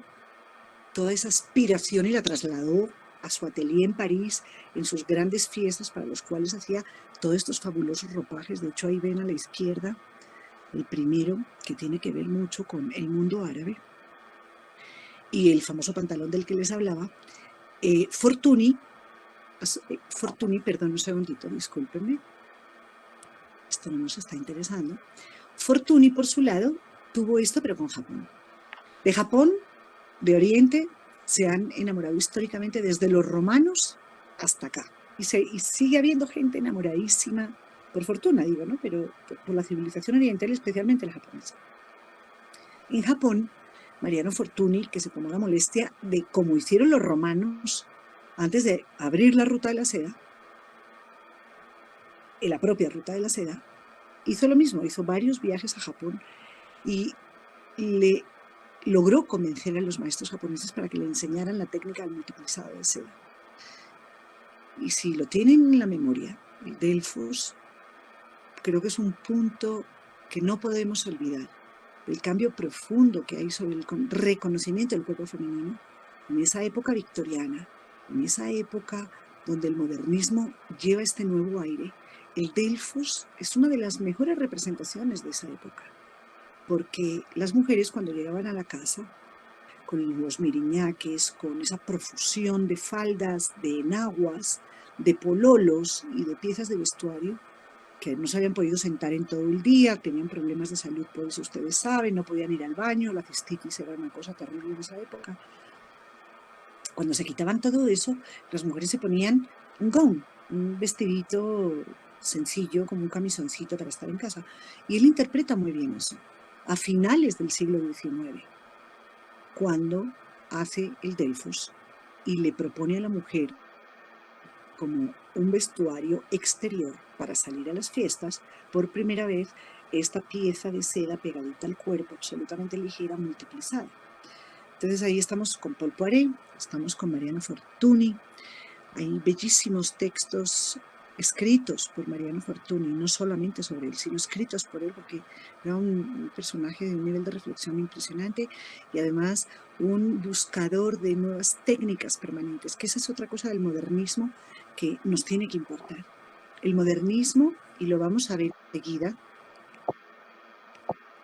toda esa aspiración y la trasladó a su atelier en París en sus grandes fiestas para los cuales hacía todos estos fabulosos ropajes. De hecho, ahí ven a la izquierda el primero, que tiene que ver mucho con el mundo árabe, y el famoso pantalón del que les hablaba. Fortuny, perdón, un segundito, discúlpenme, esto no nos está interesando. Fortuny, por su lado, tuvo esto, pero con Japón. De Japón, de Oriente, se han enamorado históricamente desde los romanos hasta acá. Y sigue habiendo gente enamoradísima, por fortuna digo, ¿no?, pero por la civilización oriental, especialmente la japonesa. En Japón, Mariano Fortuny, que se tomó la molestia de, como hicieron los romanos antes de abrir la ruta de la seda, en la propia ruta de la seda, hizo lo mismo, hizo varios viajes a Japón y le logró convencer a los maestros japoneses para que le enseñaran la técnica del multiplizado de seda. Y si lo tienen en la memoria, el Delfos, creo que es un punto que no podemos olvidar, el cambio profundo que hay sobre el reconocimiento del cuerpo femenino en esa época victoriana, en esa época donde el modernismo lleva este nuevo aire. El Delfos es una de las mejores representaciones de esa época, porque las mujeres cuando llegaban a la casa, con los miriñaques, con esa profusión de faldas, de enaguas, de pololos y de piezas de vestuario, que no se habían podido sentar en todo el día, tenían problemas de salud, pues ustedes saben, no podían ir al baño, la cistitis era una cosa terrible en esa época. Cuando se quitaban todo eso, las mujeres se ponían un gown, un vestidito sencillo, como un camisoncito para estar en casa. Y él interpreta muy bien eso, a finales del siglo XIX, cuando hace el Delfos y le propone a la mujer como un vestuario exterior para salir a las fiestas, por primera vez esta pieza de seda pegadita al cuerpo, absolutamente ligera, multiplizada. Entonces ahí estamos con Paul Poiret, estamos con Mariano Fortuny, hay bellísimos textos escritos por Mariano Fortuny, no solamente sobre él, sino escritos por él, porque era un personaje de un nivel de reflexión impresionante y además un buscador de nuevas técnicas permanentes, que esa es otra cosa del modernismo que nos tiene que importar. El modernismo, y lo vamos a ver enseguida,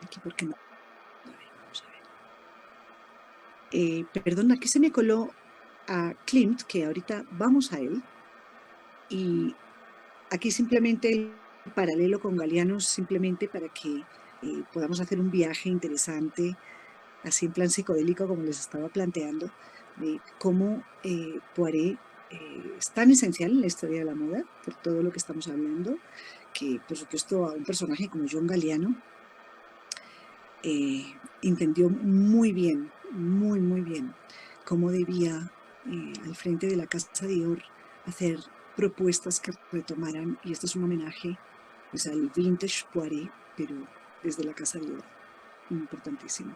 aquí porque no, vamos a ver. Perdón, aquí se me coló a Klimt, que ahorita vamos a él, y aquí simplemente el paralelo con Galiano, simplemente para que podamos hacer un viaje interesante, así en plan psicodélico como les estaba planteando, de cómo Poiret es tan esencial en la historia de la moda, por todo lo que estamos hablando, que por supuesto a un personaje como John Galliano entendió muy bien, muy bien, cómo debía al frente de la casa Dior hacer propuestas que retomaran, y esto es un homenaje pues, al vintage Poiret, pero desde la casa Dior, importantísimo.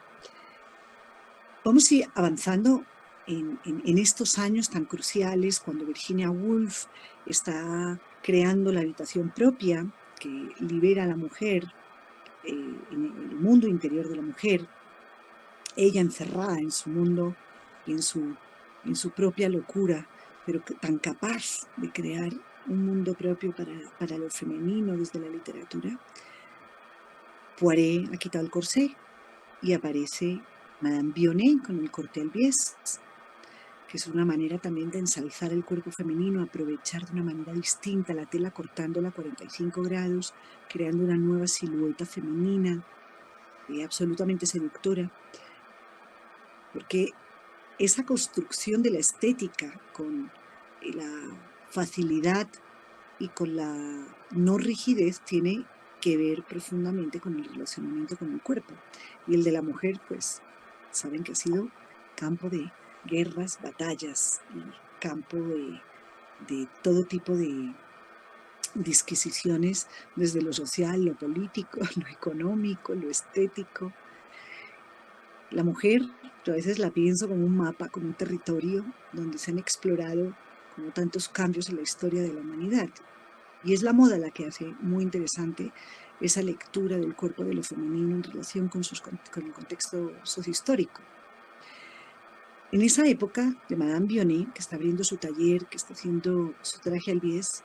Vamos a ir avanzando en estos años tan cruciales, cuando Virginia Woolf está creando la habitación propia que libera a la mujer, en el mundo interior de la mujer, ella encerrada en su mundo y en su propia locura, pero tan capaz de crear un mundo propio para lo femenino desde la literatura. Poiret ha quitado el corsé y aparece Madame Vionnet con el corte al bies, que es una manera también de ensalzar el cuerpo femenino, aprovechar de una manera distinta la tela cortándola a 45 grados, creando una nueva silueta femenina, absolutamente seductora, porque esa construcción de la estética con la facilidad y con la no rigidez tiene que ver profundamente con el relacionamiento con el cuerpo. Y el de la mujer, pues, saben que ha sido campo de guerras, batallas, y campo de todo tipo de disquisiciones, desde lo social, lo político, lo económico, lo estético. La mujer, yo a veces la pienso como un mapa, como un territorio donde se han explorado como tantos cambios en la historia de la humanidad. Y es la moda la que hace muy interesante esa lectura del cuerpo de lo femenino en relación con el contexto sociohistórico. En esa época de Madame Vionnet, que está abriendo su taller, que está haciendo su traje al bies,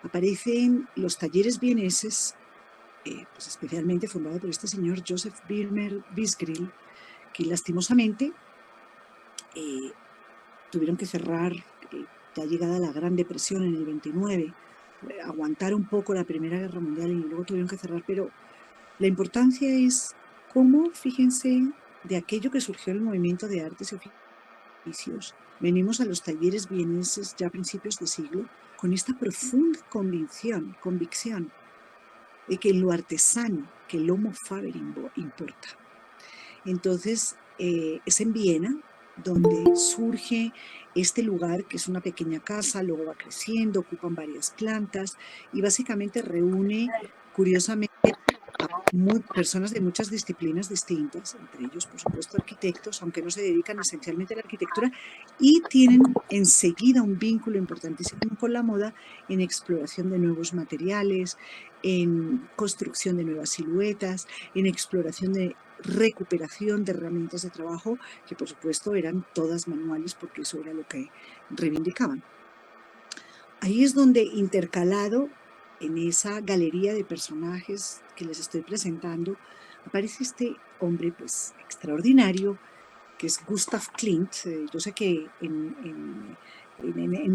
aparecen los talleres vieneses, pues especialmente fundado por este señor Joseph Wilmer Bisgrill, que lastimosamente tuvieron que cerrar ya llegada la Gran Depresión en el 29, aguantar un poco la Primera Guerra Mundial y luego tuvieron que cerrar, pero la importancia es cómo, fíjense, de aquello que surgió el movimiento de artes y oficios, venimos a los talleres vieneses ya a principios de siglo con esta profunda convicción de que lo artesano, que el homo faber importa. Entonces, es en Viena donde surge este lugar, que es una pequeña casa, luego va creciendo, ocupan varias plantas y básicamente reúne, curiosamente, a personas de muchas disciplinas distintas, entre ellos, por supuesto, arquitectos, aunque no se dedican esencialmente a la arquitectura, y tienen enseguida un vínculo importantísimo con la moda en exploración de nuevos materiales, en construcción de nuevas siluetas, en exploración de recuperación de herramientas de trabajo, que por supuesto eran todas manuales, porque eso era lo que reivindicaban. Ahí es donde, intercalado en esa galería de personajes que les estoy presentando, aparece este hombre pues extraordinario, que es Gustav Klimt. Yo sé que en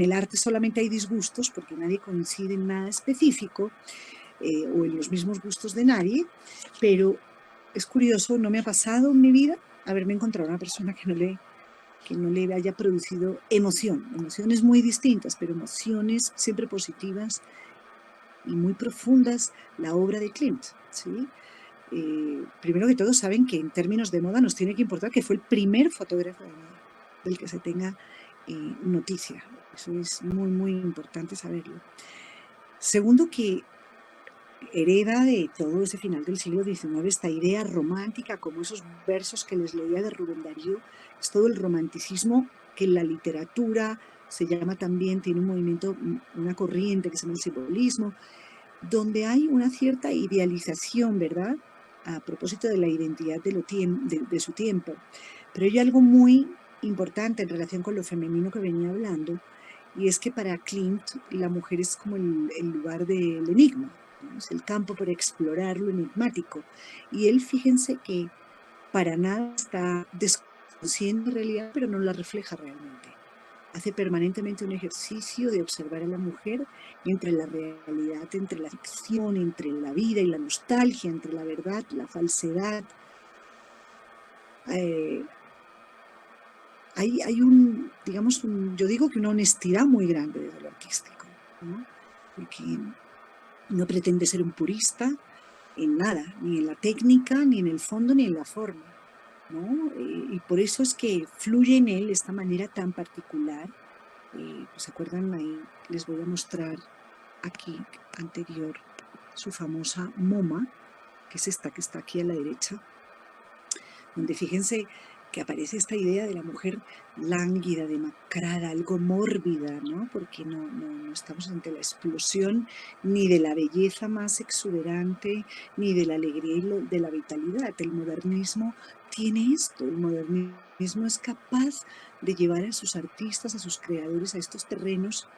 el arte solamente hay disgustos, porque nadie coincide en nada específico, o en los mismos gustos de nadie, pero es curioso, no me ha pasado en mi vida haberme encontrado una persona que no le haya producido emociones muy distintas, pero emociones siempre positivas y muy profundas, la obra de Klimt, ¿sí? Primero que todo, saben que en términos de moda nos tiene que importar que fue el primer fotógrafo de moda del que se tenga noticia. Eso es muy, muy importante saberlo. Segundo, que hereda de todo ese final del siglo XIX esta idea romántica, como esos versos que les leía de Rubén Darío, es todo el romanticismo que en la literatura se llama también, tiene un movimiento, una corriente que se llama el simbolismo, donde hay una cierta idealización, ¿verdad?, a propósito de la identidad de su tiempo. Pero hay algo muy importante en relación con lo femenino que venía hablando, y es que para Klimt la mujer es como el lugar del enigma, ¿no? Es el campo por explorar lo enigmático. Y él, fíjense que para nada está desconociendo la realidad, pero no la refleja realmente. Hace permanentemente un ejercicio de observar a la mujer entre la realidad, entre la ficción, entre la vida y la nostalgia, entre la verdad, la falsedad. Hay un, digamos, yo digo que una honestidad muy grande desde lo artístico, ¿no? Porque no pretende ser un purista en nada, ni en la técnica, ni en el fondo, ni en la forma, ¿no? Y por eso es que fluye en él esta manera tan particular. Pues, ¿se acuerdan? Ahí les voy a mostrar aquí, anterior, su famosa MoMA, que es esta que está aquí a la derecha, donde fíjense que aparece esta idea de la mujer lánguida, demacrada, algo mórbida, ¿no? Porque no estamos ante la explosión ni de la belleza más exuberante, ni de la alegría y de la vitalidad. El modernismo tiene esto, el modernismo es capaz de llevar a sus artistas, a sus creadores, a estos terrenos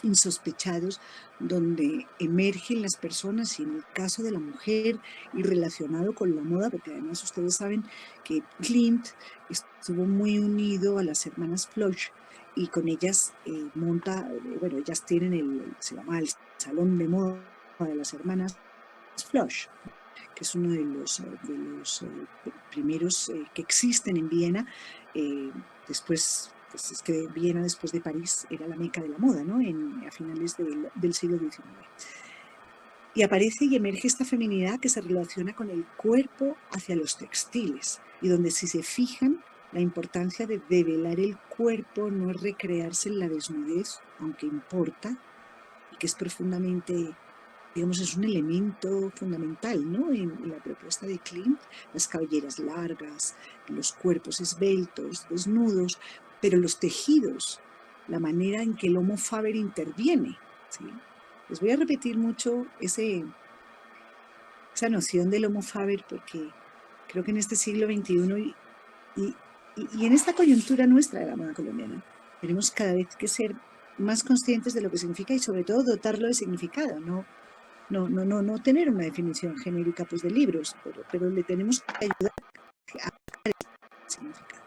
insospechados, donde emergen las personas, y en el caso de la mujer y relacionado con la moda, porque además ustedes saben que Klimt estuvo muy unido a las hermanas Floch, y con ellas monta, bueno, ellas tienen se llama el Salón de Moda de las hermanas Floch, que es uno de los primeros que existen en Viena. Después, pues es que Viena, después de París, era la meca de la moda, ¿no? A finales del siglo XIX. Y aparece y emerge esta feminidad que se relaciona con el cuerpo hacia los textiles, y donde, si se fijan, la importancia de develar el cuerpo no es recrearse en la desnudez, aunque importa, y que es profundamente, digamos, es un elemento fundamental, ¿no?, en la propuesta de Klimt, las cabelleras largas, los cuerpos esbeltos, desnudos, pero los tejidos, la manera en que el Homo Faber interviene, ¿sí? Les voy a repetir mucho esa noción del Homo Faber, porque creo que en este siglo XXI y en esta coyuntura nuestra de la moda colombiana, tenemos cada vez que ser más conscientes de lo que significa, y sobre todo dotarlo de significado, no tener una definición genérica, pues, de libros, pero le tenemos que ayudar a dar significado.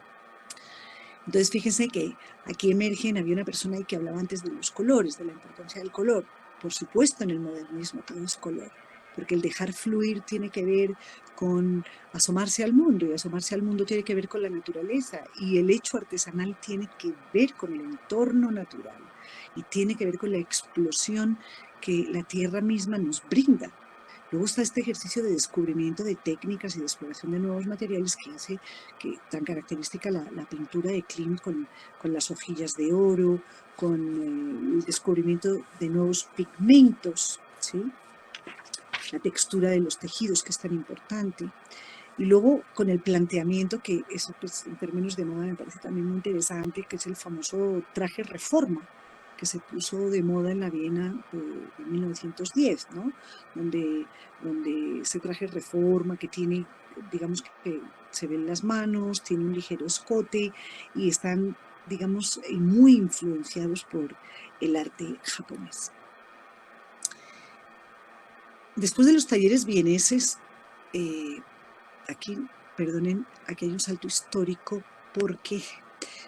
Entonces, fíjense que aquí había una persona ahí que hablaba antes de los colores, de la importancia del color. Por supuesto, en el modernismo todo es color, porque el dejar fluir tiene que ver con asomarse al mundo, y asomarse al mundo tiene que ver con la naturaleza, y el hecho artesanal tiene que ver con el entorno natural, y tiene que ver con la explosión que la tierra misma nos brinda. Luego está este ejercicio de descubrimiento de técnicas y de exploración de nuevos materiales que hace que tan característica la pintura de Klimt con las hojillas de oro, con el descubrimiento de nuevos pigmentos, ¿sí? la textura de los tejidos, que es tan importante. Y luego con el planteamiento, que eso pues, en términos de moda me parece también muy interesante, que es el famoso traje reforma, que se puso de moda en la Viena de 1910, ¿no? Donde ese traje reforma que tiene, digamos que se ven las manos, tiene un ligero escote y están, digamos, muy influenciados por el arte japonés. Después de los talleres vieneses, aquí, perdonen, aquí hay un salto histórico porque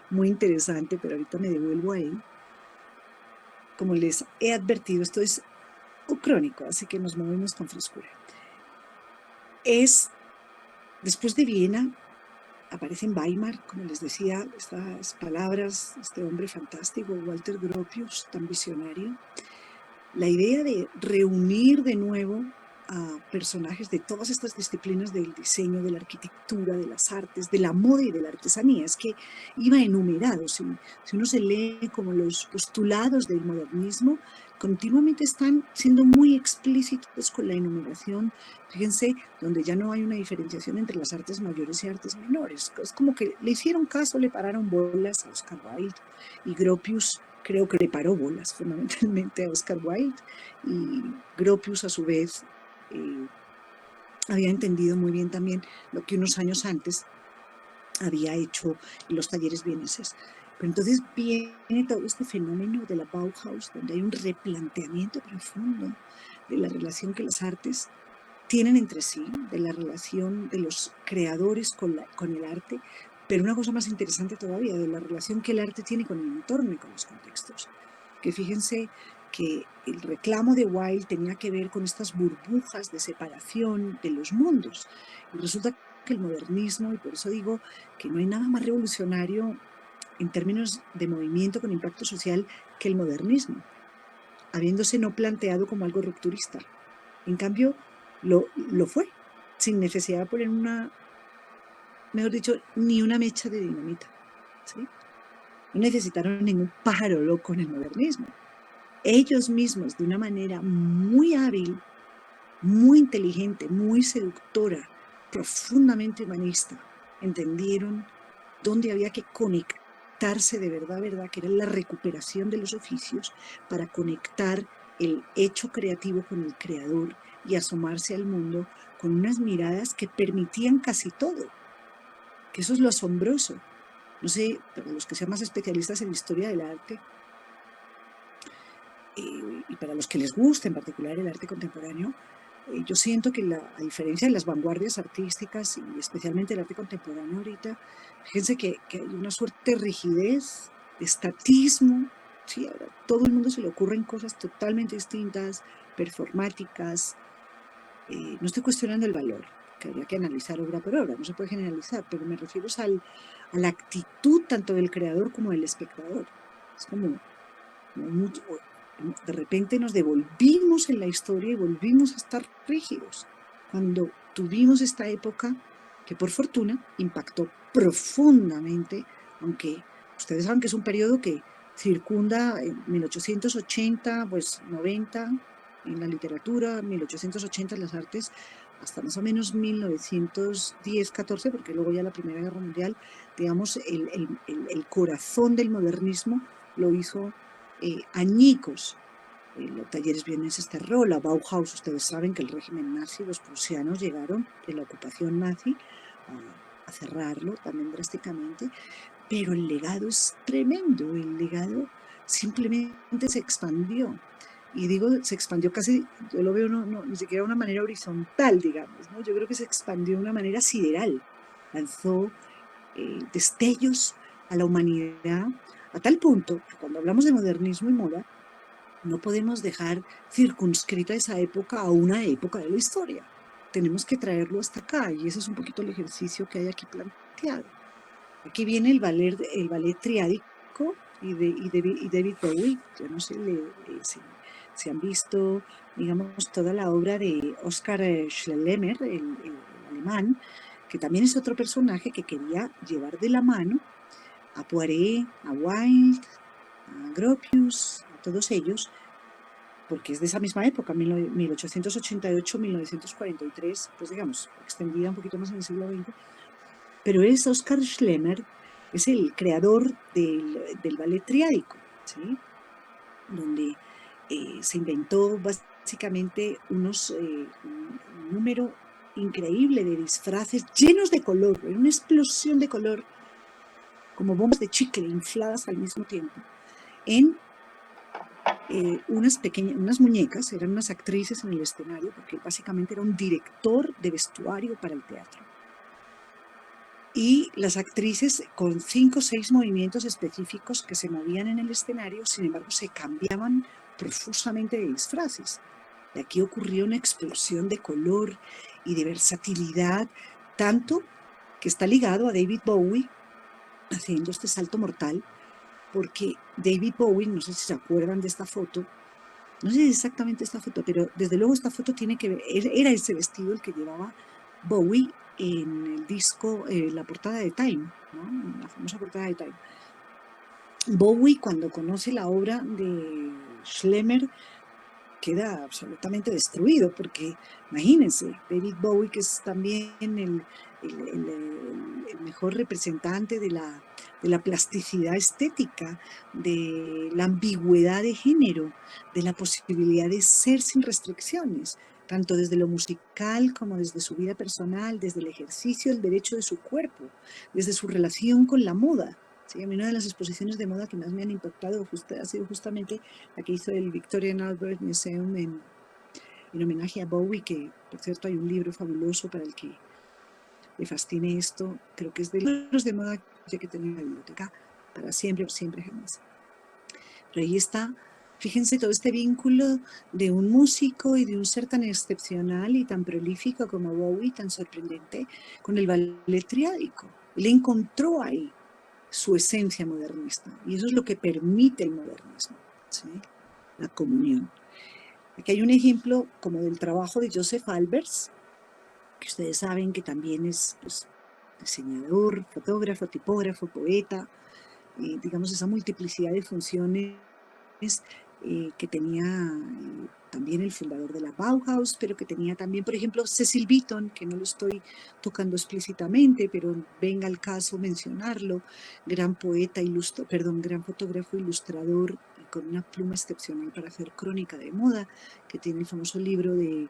muy interesante, pero ahorita me devuelvo a él. Como les he advertido, esto es crónico, así que nos movemos con frescura. Después de Viena, aparece en Weimar, como les decía, estas palabras, este hombre fantástico, Walter Gropius, tan visionario, la idea de reunir de nuevo a personajes de todas estas disciplinas del diseño, de la arquitectura, de las artes, de la moda y de la artesanía. Es que iba enumerado. Si uno se lee como los postulados del modernismo, continuamente están siendo muy explícitos con la enumeración. Fíjense, donde ya no hay una diferenciación entre las artes mayores y artes menores. Es como que le hicieron caso, le pararon bolas a Oscar Wilde, y Gropius creo que le paró bolas fundamentalmente a Oscar Wilde, y Gropius a su vez había entendido muy bien también lo que unos años antes había hecho en los talleres vieneses. Pero entonces viene todo este fenómeno de la Bauhaus, donde hay un replanteamiento profundo de la relación que las artes tienen entre sí, de la relación de los creadores con el arte, pero una cosa más interesante todavía, de la relación que el arte tiene con el entorno y con los contextos. Que fíjense que el reclamo de Wilde tenía que ver con estas burbujas de separación de los mundos. Y resulta que el modernismo, y por eso digo que no hay nada más revolucionario en términos de movimiento con impacto social que el modernismo, habiéndose no planteado como algo rupturista. En cambio, lo fue, sin necesidad de poner mejor dicho, ni una mecha de dinamita, ¿sí? No necesitaron ningún pájaro loco en el modernismo. Ellos mismos, de una manera muy hábil, muy inteligente, muy seductora, profundamente humanista, entendieron dónde había que conectarse de verdad, que era la recuperación de los oficios para conectar el hecho creativo con el creador y asomarse al mundo con unas miradas que permitían casi todo, que eso es lo asombroso. No sé, para los que sean más especialistas en historia del arte, y para los que les guste en particular el arte contemporáneo, yo siento que a diferencia de las vanguardias artísticas y especialmente el arte contemporáneo ahorita, fíjense que hay una suerte de rigidez, de estatismo, ¿sí? Ahora todo el mundo se le ocurren cosas totalmente distintas, performáticas. No estoy cuestionando el valor, que habría que analizar obra por obra, no se puede generalizar, pero me refiero a la actitud tanto del creador como del espectador. Es como mucho, de repente nos devolvimos en la historia y volvimos a estar rígidos cuando tuvimos esta época que por fortuna impactó profundamente, aunque ustedes saben que es un periodo que circunda en 1880, pues 90 en la literatura, 1880 en las artes, hasta más o menos 1910-14, porque luego ya la Primera Guerra Mundial, digamos, el corazón del modernismo lo hizo añicos. Los talleres vieneses cerró, la Bauhaus, ustedes saben que el régimen nazi, los prusianos llegaron en la ocupación nazi a cerrarlo también drásticamente, pero el legado es tremendo, el legado simplemente se expandió. Y digo, se expandió casi, yo lo veo ni siquiera de una manera horizontal, digamos, ¿no? Yo creo que se expandió de una manera sideral, lanzó destellos a la humanidad, a tal punto que cuando hablamos de modernismo y moda, no podemos dejar circunscrita esa época a una época de la historia. Tenemos que traerlo hasta acá, y ese es un poquito el ejercicio que hay aquí planteado. Aquí viene el ballet triádico y David Bowie. Yo no sé si han visto, digamos, toda la obra de Oskar Schlemmer, el alemán, que también es otro personaje que quería llevar de la mano a Poiret, a Wilde, a Gropius, a todos ellos, porque es de esa misma época, 1888-1943, pues digamos, extendida un poquito más en el siglo XX, pero es Oskar Schlemmer, es el creador del ballet triádico, ¿sí? Donde se inventó básicamente un número increíble de disfraces llenos de color, era una explosión de color, como bombas de chicle infladas al mismo tiempo, en unas muñecas, eran unas actrices en el escenario, porque básicamente era un director de vestuario para el teatro. Y las actrices con 5 o 6 movimientos específicos que se movían en el escenario, sin embargo, se cambiaban profusamente de disfraces. Y aquí ocurrió una explosión de color y de versatilidad, tanto que está ligado a David Bowie haciendo este salto mortal, porque David Bowie, no sé si se acuerdan de esta foto, no sé exactamente esta foto, pero desde luego esta foto tiene que ver, era ese vestido el que llevaba Bowie en el disco, la portada de Time, ¿no? La famosa portada de Time. Bowie, cuando conoce la obra de Schlemmer, queda absolutamente destruido, porque imagínense, David Bowie, que es también el mejor representante de la plasticidad estética, de la ambigüedad de género, de la posibilidad de ser sin restricciones, tanto desde lo musical como desde su vida personal, desde el ejercicio del derecho de su cuerpo, desde su relación con la moda. Sí, a mí una de las exposiciones de moda que más me han impactado ha sido justamente la que hizo el Victorian Albert Museum en homenaje a Bowie, que por cierto hay un libro fabuloso para el que le fascine esto, creo que es de libros de moda que hay que tener en la biblioteca para siempre, por siempre, jamás. Pero ahí está, fíjense todo este vínculo de un músico y de un ser tan excepcional y tan prolífico como Bowie, tan sorprendente, con el ballet triádico. Él encontró ahí su esencia modernista. Y eso es lo que permite el modernismo, ¿sí? La comunión. Aquí hay un ejemplo como del trabajo de Joseph Albers, que ustedes saben que también es pues, diseñador, fotógrafo, tipógrafo, poeta, digamos esa multiplicidad de funciones que tenía también el fundador de la Bauhaus, pero que tenía también, por ejemplo, Cecil Beaton, que no lo estoy tocando explícitamente, pero venga al caso mencionarlo, gran poeta, gran fotógrafo, ilustrador, y con una pluma excepcional para hacer crónica de moda, que tiene el famoso libro de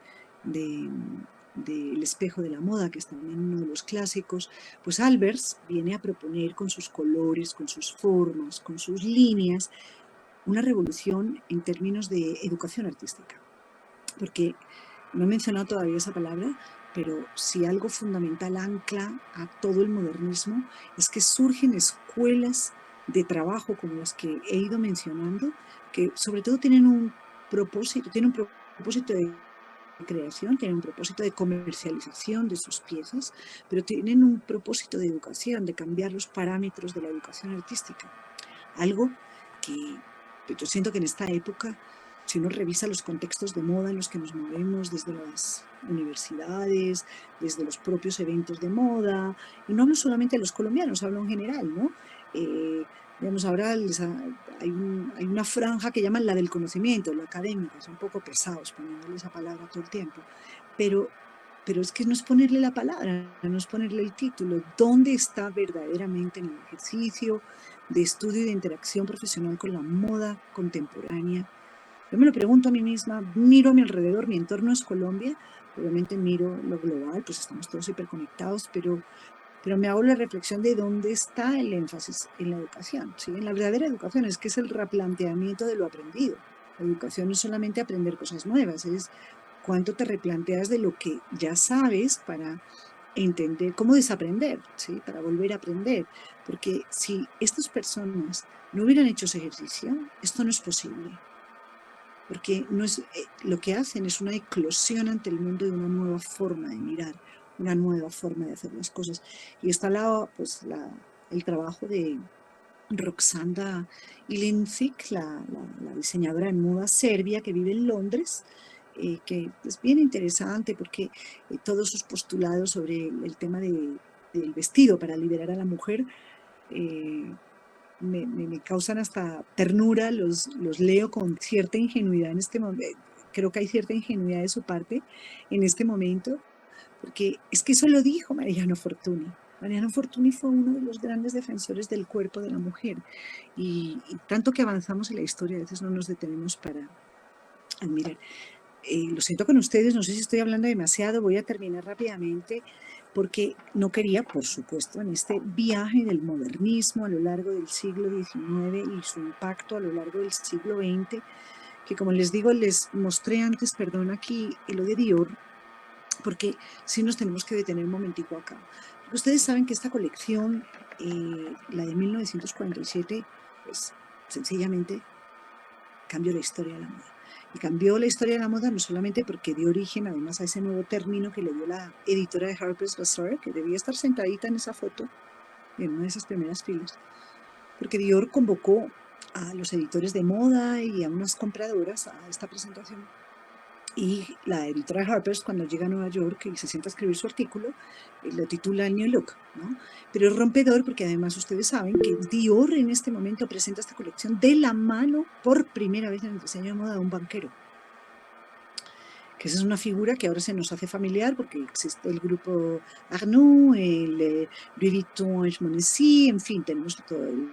El espejo de la moda, que es también uno de los clásicos. Pues Albers viene a proponer con sus colores, con sus formas, con sus líneas, una revolución en términos de educación artística. Porque no he mencionado todavía esa palabra, pero si algo fundamental ancla a todo el modernismo es que surgen escuelas de trabajo como las que he ido mencionando, que sobre todo tienen un propósito de creación, tienen un propósito de comercialización de sus piezas, pero tienen un propósito de educación, de cambiar los parámetros de la educación artística. Algo que yo siento que en esta época, si uno revisa los contextos de moda en los que nos movemos desde las universidades, desde los propios eventos de moda, y no hablo solamente de los colombianos, hablo en general, ¿no? Digamos, ahora hay una franja que llaman la del conocimiento, la académica, son un poco pesados poniéndole esa palabra todo el tiempo, pero es que no es ponerle la palabra, no es ponerle el título. ¿Dónde está verdaderamente en el ejercicio de estudio y de interacción profesional con la moda contemporánea? Yo me lo pregunto a mí misma, miro a mi alrededor, mi entorno es Colombia, obviamente miro lo global, pues estamos todos hiperconectados, pero me hago la reflexión de dónde está el énfasis en la educación, ¿sí? En la verdadera educación, es que es el replanteamiento de lo aprendido. La educación no es solamente aprender cosas nuevas, es cuánto te replanteas de lo que ya sabes para entender, cómo desaprender, ¿sí? Para volver a aprender. Porque si estas personas no hubieran hecho ese ejercicio, esto no es posible. Porque no es, lo que hacen es una eclosión ante el mundo de una nueva forma de mirar, una nueva forma de hacer las cosas. Y está pues, el trabajo de Roxanda Ilincic, la diseñadora de moda serbia que vive en Londres, que es bien interesante porque todos sus postulados sobre el tema del vestido para liberar a la mujer me causan hasta ternura, los leo con cierta ingenuidad en este momento. Creo que hay cierta ingenuidad de su parte en este momento, porque es que eso lo dijo Mariano Fortuny. Mariano Fortuny fue uno de los grandes defensores del cuerpo de la mujer y tanto que avanzamos en la historia, a veces no nos detenemos para admirar. Lo siento con ustedes, no sé si estoy hablando demasiado, voy a terminar rápidamente porque no quería, por supuesto, en este viaje del modernismo a lo largo del siglo XIX y su impacto a lo largo del siglo XX, que como les digo, les mostré antes, perdón, aquí lo de Dior, porque sí nos tenemos que detener un momentico acá. Porque ustedes saben que esta colección, la de 1947, pues sencillamente cambió la historia de la moda. Y cambió la historia de la moda no solamente porque dio origen además a ese nuevo término que le dio la editora de Harper's Bazaar, que debía estar sentadita en esa foto, en una de esas primeras filas, porque Dior convocó a los editores de moda y a unas compradoras a esta presentación. Y la editora Harper's, cuando llega a Nueva York y se sienta a escribir su artículo, lo titula New Look, ¿no? Pero es rompedor porque además ustedes saben que Dior en este momento presenta esta colección de la mano por primera vez en el diseño de moda de un banquero. Que esa es una figura que ahora se nos hace familiar porque existe el grupo Arnault, el Louis Vuitton, Montmorency, en fin, tenemos todo el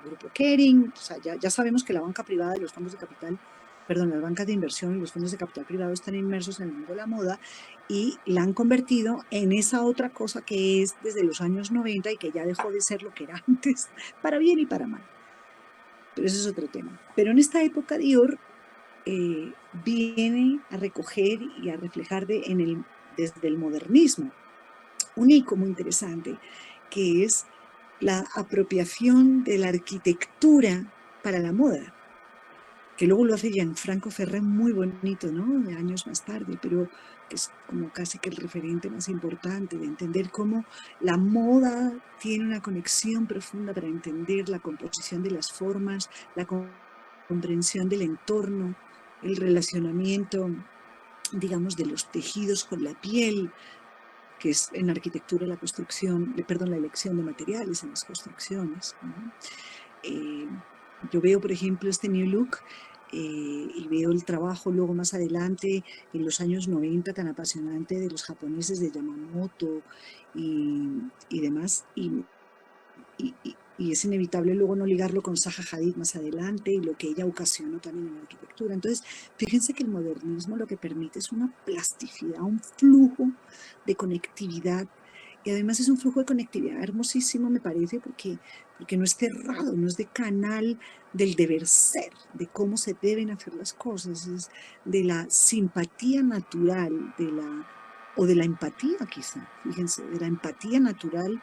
grupo Kering, o sea, ya sabemos que la banca privada y los fondos de capital, perdón, las bancas de inversión y los fondos de capital privado están inmersos en el mundo de la moda y la han convertido en esa otra cosa que es desde los años 90 y que ya dejó de ser lo que era antes, para bien y para mal. Pero eso es otro tema. Pero en esta época Dior viene a recoger y a reflejar desde el modernismo un icono muy interesante, que es la apropiación de la arquitectura para la moda, que luego lo hace Gianfranco Ferré muy bonito, ¿no? De años más tarde, pero que es como casi que el referente más importante de entender cómo la moda tiene una conexión profunda para entender la composición de las formas, la comprensión del entorno, el relacionamiento, digamos, de los tejidos con la piel, que es en arquitectura la construcción, perdón, la elección de materiales en las construcciones, ¿no? Yo veo, por ejemplo, este New Look y veo el trabajo luego más adelante, en los años 90, tan apasionante de los japoneses de Yamamoto y demás, y es inevitable luego no ligarlo con Zaha Hadid más adelante y lo que ella ocasionó también en la arquitectura. Entonces, fíjense que el modernismo lo que permite es una plasticidad, un flujo de conectividad y además es un flujo de conectividad hermosísimo, me parece, porque no es cerrado, no es de canal del deber ser, de cómo se deben hacer las cosas, es de la simpatía natural, o de la empatía quizá, fíjense, de la empatía natural.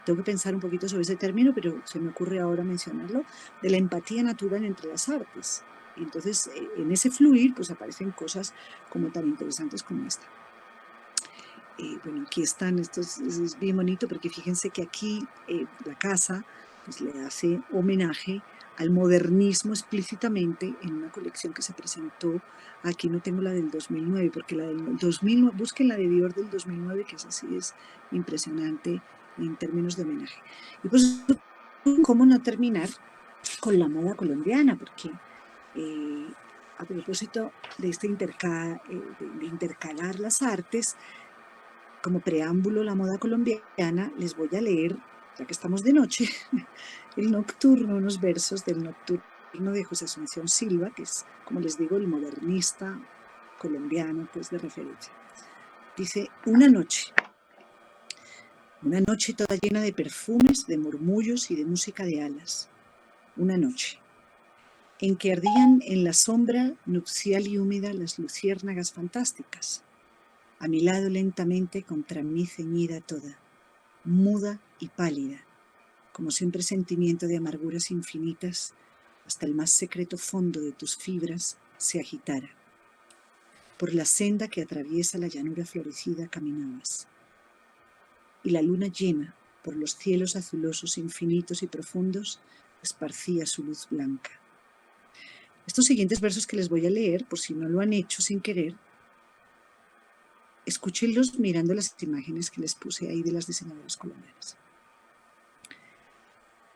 Tengo que pensar un poquito sobre ese término, pero se me ocurre ahora mencionarlo, de la empatía natural entre las artes. Y entonces, en ese fluir, pues aparecen cosas como tan interesantes como esta. Bueno, aquí están, esto es bien bonito porque fíjense que aquí la casa pues, le hace homenaje al modernismo explícitamente en una colección que se presentó, aquí no tengo la del 2009, porque la del 2009, busquen la de Dior del 2009, que es así, es impresionante en términos de homenaje. Y pues, ¿cómo no terminar con la moda colombiana? Porque a propósito de este de intercalar las artes, como preámbulo la moda colombiana, les voy a leer, ya que estamos de noche, el nocturno, unos versos del nocturno de José Asunción Silva, que es, como les digo, el modernista colombiano, pues de referencia. Dice, una noche toda llena de perfumes, de murmullos y de música de alas. Una noche en que ardían en la sombra nupcial y húmeda las luciérnagas fantásticas. A mi lado lentamente contra mí ceñida toda, muda y pálida, como si un presentimiento de amarguras infinitas, hasta el más secreto fondo de tus fibras, se agitara. Por la senda que atraviesa la llanura florecida caminabas, y la luna llena, por los cielos azulosos infinitos y profundos, esparcía su luz blanca. Estos siguientes versos que les voy a leer, por si no lo han hecho sin querer, escúchenlos mirando las imágenes que les puse ahí de las diseñadoras colombianas.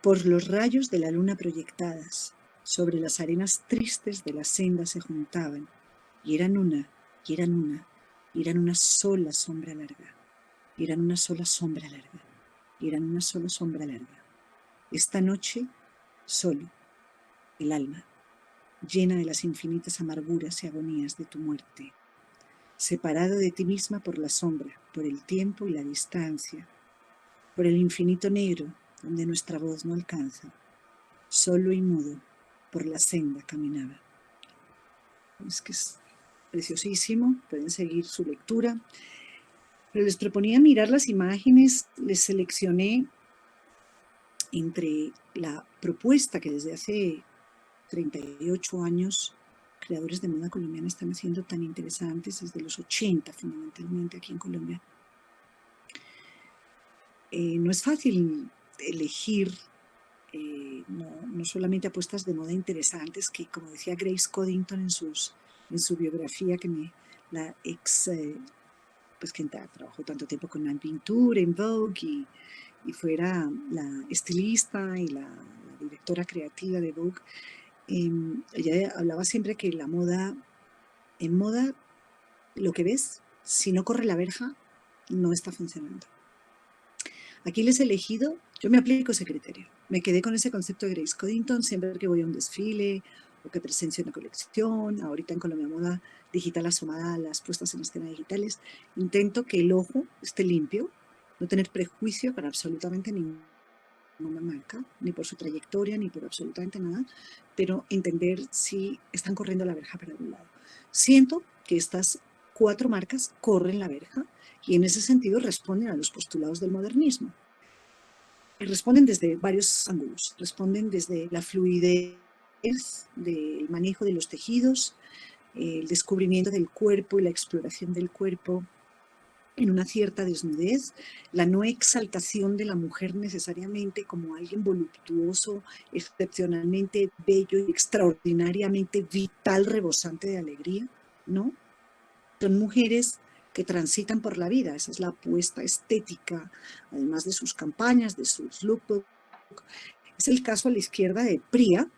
Por los rayos de la luna proyectadas sobre las arenas tristes de la senda se juntaban, y eran una, y eran una, y eran una sola sombra larga, y eran una sola sombra larga, y eran una sola sombra larga. Esta noche, solo, el alma, llena de las infinitas amarguras y agonías de tu muerte, separado de ti misma por la sombra, por el tiempo y la distancia, por el infinito negro donde nuestra voz no alcanza, solo y mudo, por la senda caminaba. Es que es preciosísimo, pueden seguir su lectura. Pero les proponía mirar las imágenes, les seleccioné entre la propuesta que desde hace 38 años creadores de moda colombiana están haciendo tan interesantes, desde los 80 fundamentalmente aquí en Colombia. No es fácil elegir no solamente apuestas de moda interesantes, que como decía Grace Coddington en su biografía, la ex, pues quien trabajó tanto tiempo con Anne Wintour en Vogue y fuera la estilista y la directora creativa de Vogue, ella hablaba siempre que en moda, lo que ves, si no corre la verja, no está funcionando. Aquí les he elegido, yo me aplico ese criterio. Me quedé con ese concepto de Grace Coddington siempre que voy a un desfile o que presencio una colección. Ahorita en Colombia Moda Digital asomada a las puestas en escena digitales, intento que el ojo esté limpio, no tener prejuicio para absolutamente ninguna marca, ni por su trayectoria, ni por absolutamente nada, pero entender si están corriendo la verja para algún lado. Siento que estas 4 marcas corren la verja y en ese sentido responden a los postulados del modernismo. Y responden desde varios ángulos. Responden desde la fluidez del manejo de los tejidos, el descubrimiento del cuerpo y la exploración del cuerpo en una cierta desnudez, la no exaltación de la mujer necesariamente como alguien voluptuoso, excepcionalmente bello y extraordinariamente vital, rebosante de alegría, ¿no? Son mujeres que transitan por la vida, esa es la apuesta estética, además de sus campañas, de sus lookbooks. Es el caso a la izquierda de Priya,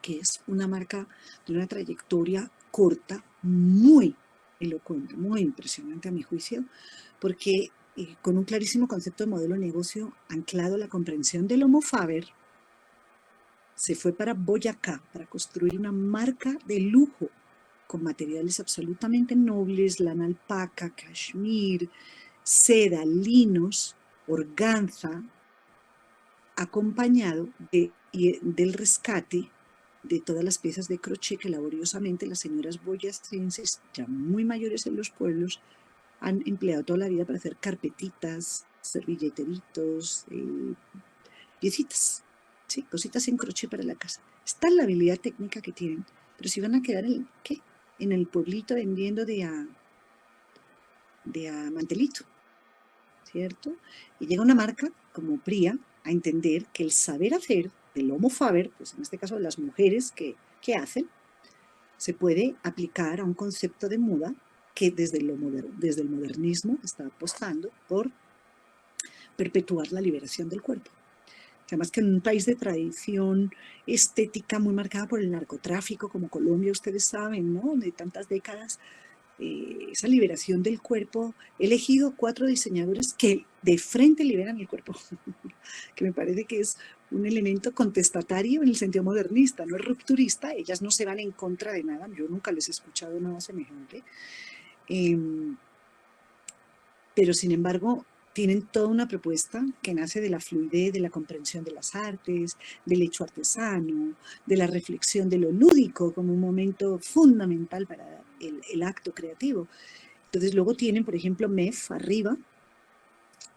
que es una marca de una trayectoria corta, muy elocuente, muy impresionante a mi juicio, porque con un clarísimo concepto de modelo de negocio anclado a la comprensión del Homo Faber, se fue para Boyacá para construir una marca de lujo con materiales absolutamente nobles, lana alpaca, cashmere, seda, linos, organza, acompañado del rescate de todas las piezas de crochet que laboriosamente las señoras boyacenses, ya muy mayores en los pueblos, han empleado toda la vida para hacer carpetitas, servilleteritos, piecitas, ¿sí? Cositas en crochet para la casa. Está la habilidad técnica que tienen, pero si van a quedar en el pueblito vendiendo de a mantelito, ¿cierto? Y llega una marca como Priya a entender que el saber hacer del Homo Faber, pues en este caso de las mujeres que hacen, se puede aplicar a un concepto de moda que desde el modernismo está apostando por perpetuar la liberación del cuerpo. Además que en un país de tradición estética muy marcada por el narcotráfico, como Colombia, ustedes saben, ¿no? De tantas décadas, esa liberación del cuerpo, he elegido 4 diseñadores que de frente liberan el cuerpo, que me parece que es un elemento contestatario en el sentido modernista, no es rupturista, ellas no se van en contra de nada, yo nunca les he escuchado nada semejante, pero sin embargo tienen toda una propuesta que nace de la fluidez, de la comprensión de las artes, del hecho artesano, de la reflexión de lo lúdico como un momento fundamental para el acto creativo. Entonces luego tienen, por ejemplo, MEF arriba,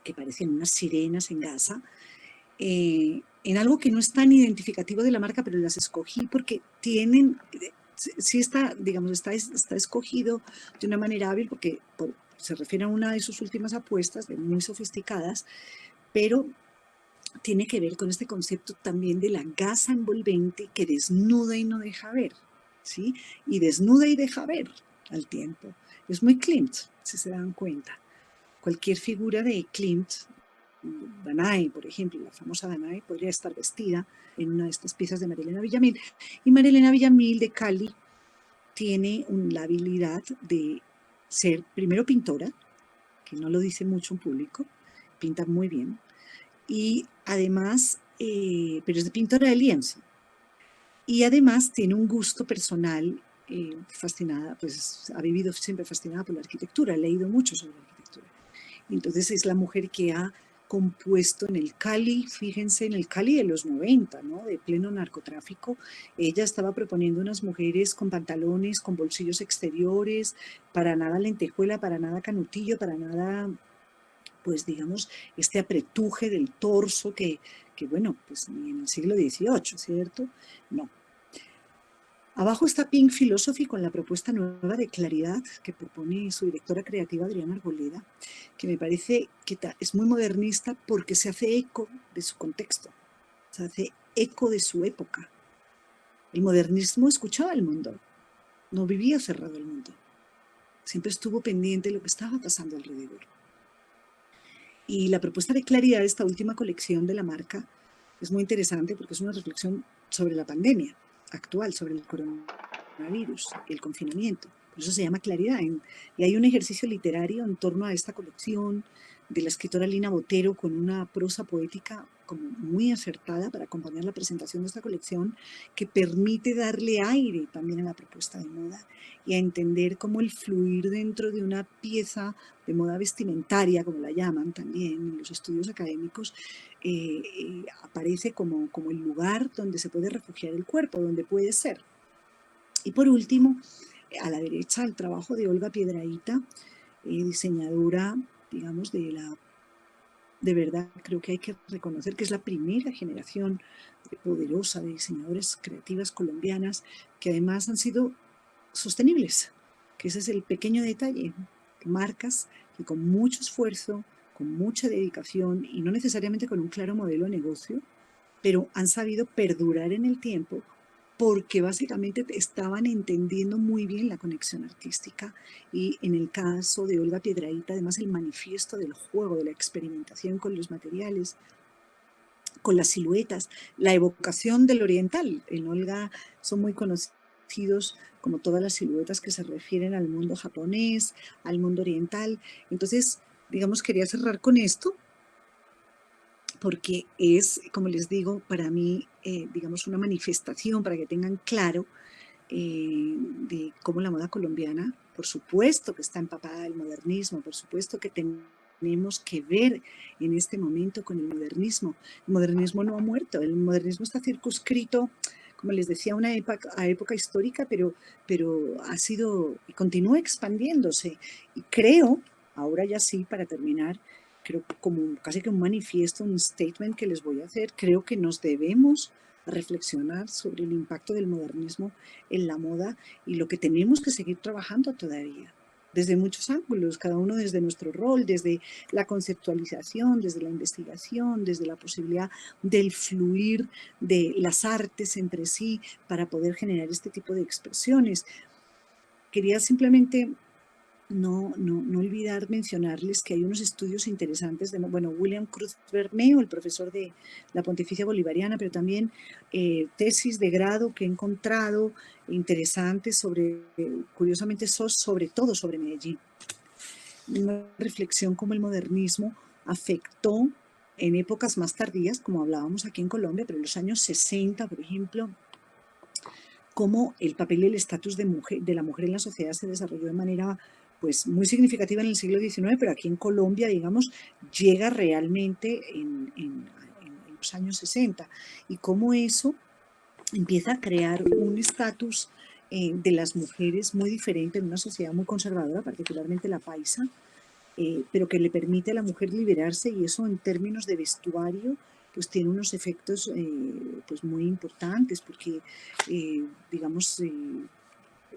que parecen unas sirenas en Gaza, en algo que no es tan identificativo de la marca, pero las escogí porque tienen, sí está, digamos, está escogido de una manera hábil porque se refiere a una de sus últimas apuestas, de muy sofisticadas, pero tiene que ver con este concepto también de la gasa envolvente que desnuda y no deja ver, ¿sí? Y desnuda y deja ver al tiempo. Es muy Klimt, si se dan cuenta. Cualquier figura de Klimt Danae, por ejemplo, la famosa Danae, podría estar vestida en una de estas piezas de María Elena Villamil. Y María Elena Villamil de Cali tiene la habilidad de ser primero pintora, que no lo dice mucho en público, pinta muy bien, y además, pero es de pintora de lienzo, y además tiene un gusto personal fascinada, pues ha vivido siempre fascinada por la arquitectura, ha leído mucho sobre la arquitectura. Entonces es la mujer que ha compuesto en el Cali, fíjense, en el Cali de los 90, ¿no? De pleno narcotráfico. Ella estaba proponiendo unas mujeres con pantalones, con bolsillos exteriores, para nada lentejuela, para nada canutillo, para nada, pues digamos, este apretuje del torso que bueno, pues ni en el siglo XVIII, ¿cierto? No. Abajo está Pink Philosophy con la propuesta nueva de claridad que propone su directora creativa Adriana Arboleda, que me parece que es muy modernista porque se hace eco de su contexto, se hace eco de su época. El modernismo escuchaba al mundo, no vivía cerrado al mundo, siempre estuvo pendiente de lo que estaba pasando alrededor. Y la propuesta de claridad de esta última colección de la marca es muy interesante porque es una reflexión sobre la pandemia actual, sobre el coronavirus, el confinamiento. Por eso se llama Claridad. Y hay un ejercicio literario en torno a esta colección de la escritora Lina Botero con una prosa poética como muy acertada para acompañar la presentación de esta colección que permite darle aire también a la propuesta de moda y a entender cómo el fluir dentro de una pieza de moda vestimentaria, como la llaman también en los estudios académicos, aparece como el lugar donde se puede refugiar el cuerpo, donde puede ser. Y por último, a la derecha, el trabajo de Olga Piedrahita, diseñadora, digamos, de verdad, creo que hay que reconocer que es la primera generación poderosa de diseñadoras creativas colombianas que además han sido sostenibles, que ese es el pequeño detalle, marcas que con mucho esfuerzo, con mucha dedicación y no necesariamente con un claro modelo de negocio, pero han sabido perdurar en el tiempo porque básicamente estaban entendiendo muy bien la conexión artística y en el caso de Olga Piedrahita, además el manifiesto del juego, de la experimentación con los materiales, con las siluetas, la evocación del oriental. En Olga son muy conocidos como todas las siluetas que se refieren al mundo japonés, al mundo oriental. Entonces, digamos, quería cerrar con esto porque es, como les digo, para mí, digamos, una manifestación para que tengan claro de cómo la moda colombiana, por supuesto que está empapada del modernismo, por supuesto que tenemos que ver en este momento con el modernismo. El modernismo no ha muerto, el modernismo está circunscrito, como les decía, a época histórica, pero ha sido y continúa expandiéndose. Y creo, ahora ya sí, para terminar, creo como casi que un manifiesto, un statement que les voy a hacer, creo que nos debemos reflexionar sobre el impacto del modernismo en la moda y lo que tenemos que seguir trabajando todavía, desde muchos ángulos, cada uno desde nuestro rol, desde la conceptualización, desde la investigación, desde la posibilidad del fluir de las artes entre sí para poder generar este tipo de expresiones. Quería simplemente no olvidar mencionarles que hay unos estudios interesantes de, bueno, William Cruz Bermeo, el profesor de la Pontificia Bolivariana, pero también tesis de grado que he encontrado interesantes sobre, curiosamente, sobre todo sobre Medellín. Una reflexión como el modernismo afectó en épocas más tardías, como hablábamos aquí en Colombia, pero en los años 60, por ejemplo, cómo el papel y el estatus de la mujer en la sociedad se desarrolló de manera pues muy significativa en el siglo XIX, pero aquí en Colombia, digamos, llega realmente en los años 60 y cómo eso empieza a crear un estatus de las mujeres muy diferente en una sociedad muy conservadora, particularmente la paisa, pero que le permite a la mujer liberarse y eso en términos de vestuario pues tiene unos efectos pues muy importantes porque digamos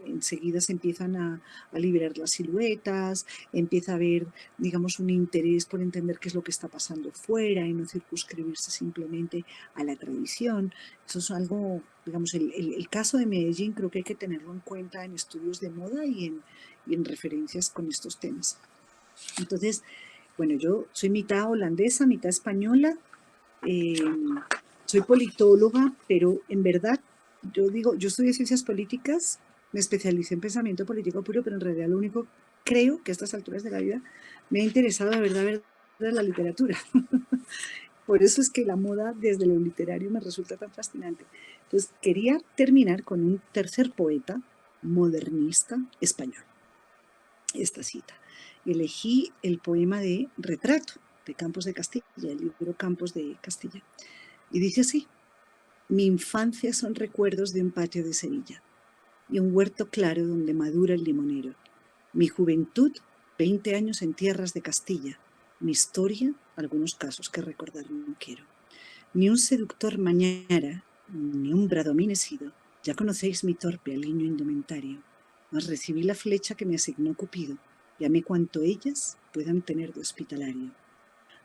enseguida se empiezan a liberar las siluetas, empieza a haber, digamos, un interés por entender qué es lo que está pasando fuera y no circunscribirse simplemente a la tradición. Eso es algo, digamos, el caso de Medellín creo que hay que tenerlo en cuenta en estudios de moda y en referencias con estos temas. Entonces, Bueno, yo soy mitad holandesa, mitad española, soy politóloga, pero en verdad, yo digo, yo estudié ciencias políticas, me especialicé en pensamiento político puro, pero en realidad lo único, creo que a estas alturas de la vida me ha interesado de verdad la literatura. Por eso es que la moda desde lo literario me resulta tan fascinante. Entonces, quería terminar con un tercer poeta modernista español, esta cita. Elegí el poema de Retrato, de Campos de Castilla, el libro Campos de Castilla. Y dice así: mi infancia son recuerdos de un patio de Sevilla y un huerto claro donde madura el limonero. Mi juventud, 20 años en tierras de Castilla. Mi historia, algunos casos que recordar no quiero. Ni un seductor mañara, ni un bradomín he sido. Ya conocéis mi torpe aliño indumentario. Mas recibí la flecha que me asignó Cupido, y amé cuanto ellas puedan tener de hospitalario.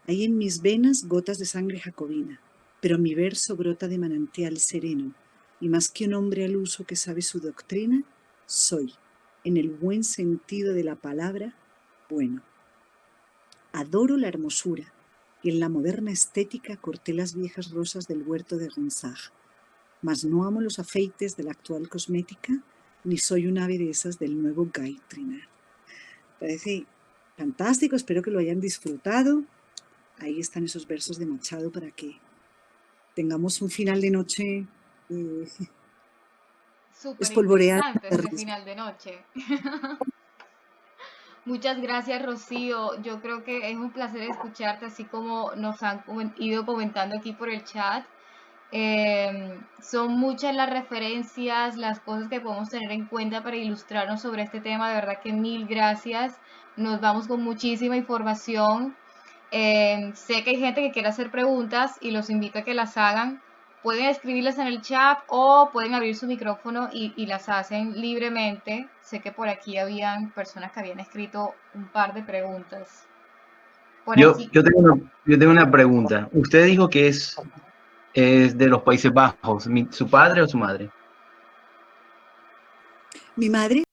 Hay en mis venas gotas de sangre jacobina, pero mi verso brota de manantial sereno, y más que un hombre al uso que sabe su doctrina, soy, en el buen sentido de la palabra, bueno. Adoro la hermosura, y en la moderna estética corté las viejas rosas del huerto de Gonzaga, mas no amo los afeites de la actual cosmética, ni soy un ave de esas del nuevo Gaitrina. Parece fantástico, espero que lo hayan disfrutado. Ahí están esos versos de Machado para que tengamos un final de noche Súper espolvoreado interesante de este risa. final de noche. Muchas gracias, Rocío. Yo creo que es un placer escucharte, así como nos han ido comentando aquí por el chat. Son muchas las referencias, las cosas que podemos tener en cuenta para ilustrarnos sobre este tema. De verdad que mil gracias. Nos vamos con muchísima información. Sé que hay gente que quiere hacer preguntas y los invito a que las hagan. Pueden escribirlas en el chat o pueden abrir su micrófono y las hacen libremente. Sé que por aquí habían personas que habían escrito un par de preguntas. Por Yo, aquí. yo tengo una, yo tengo una pregunta. Usted dijo que es de los Países Bajos. ¿Su padre o su madre? Mi madre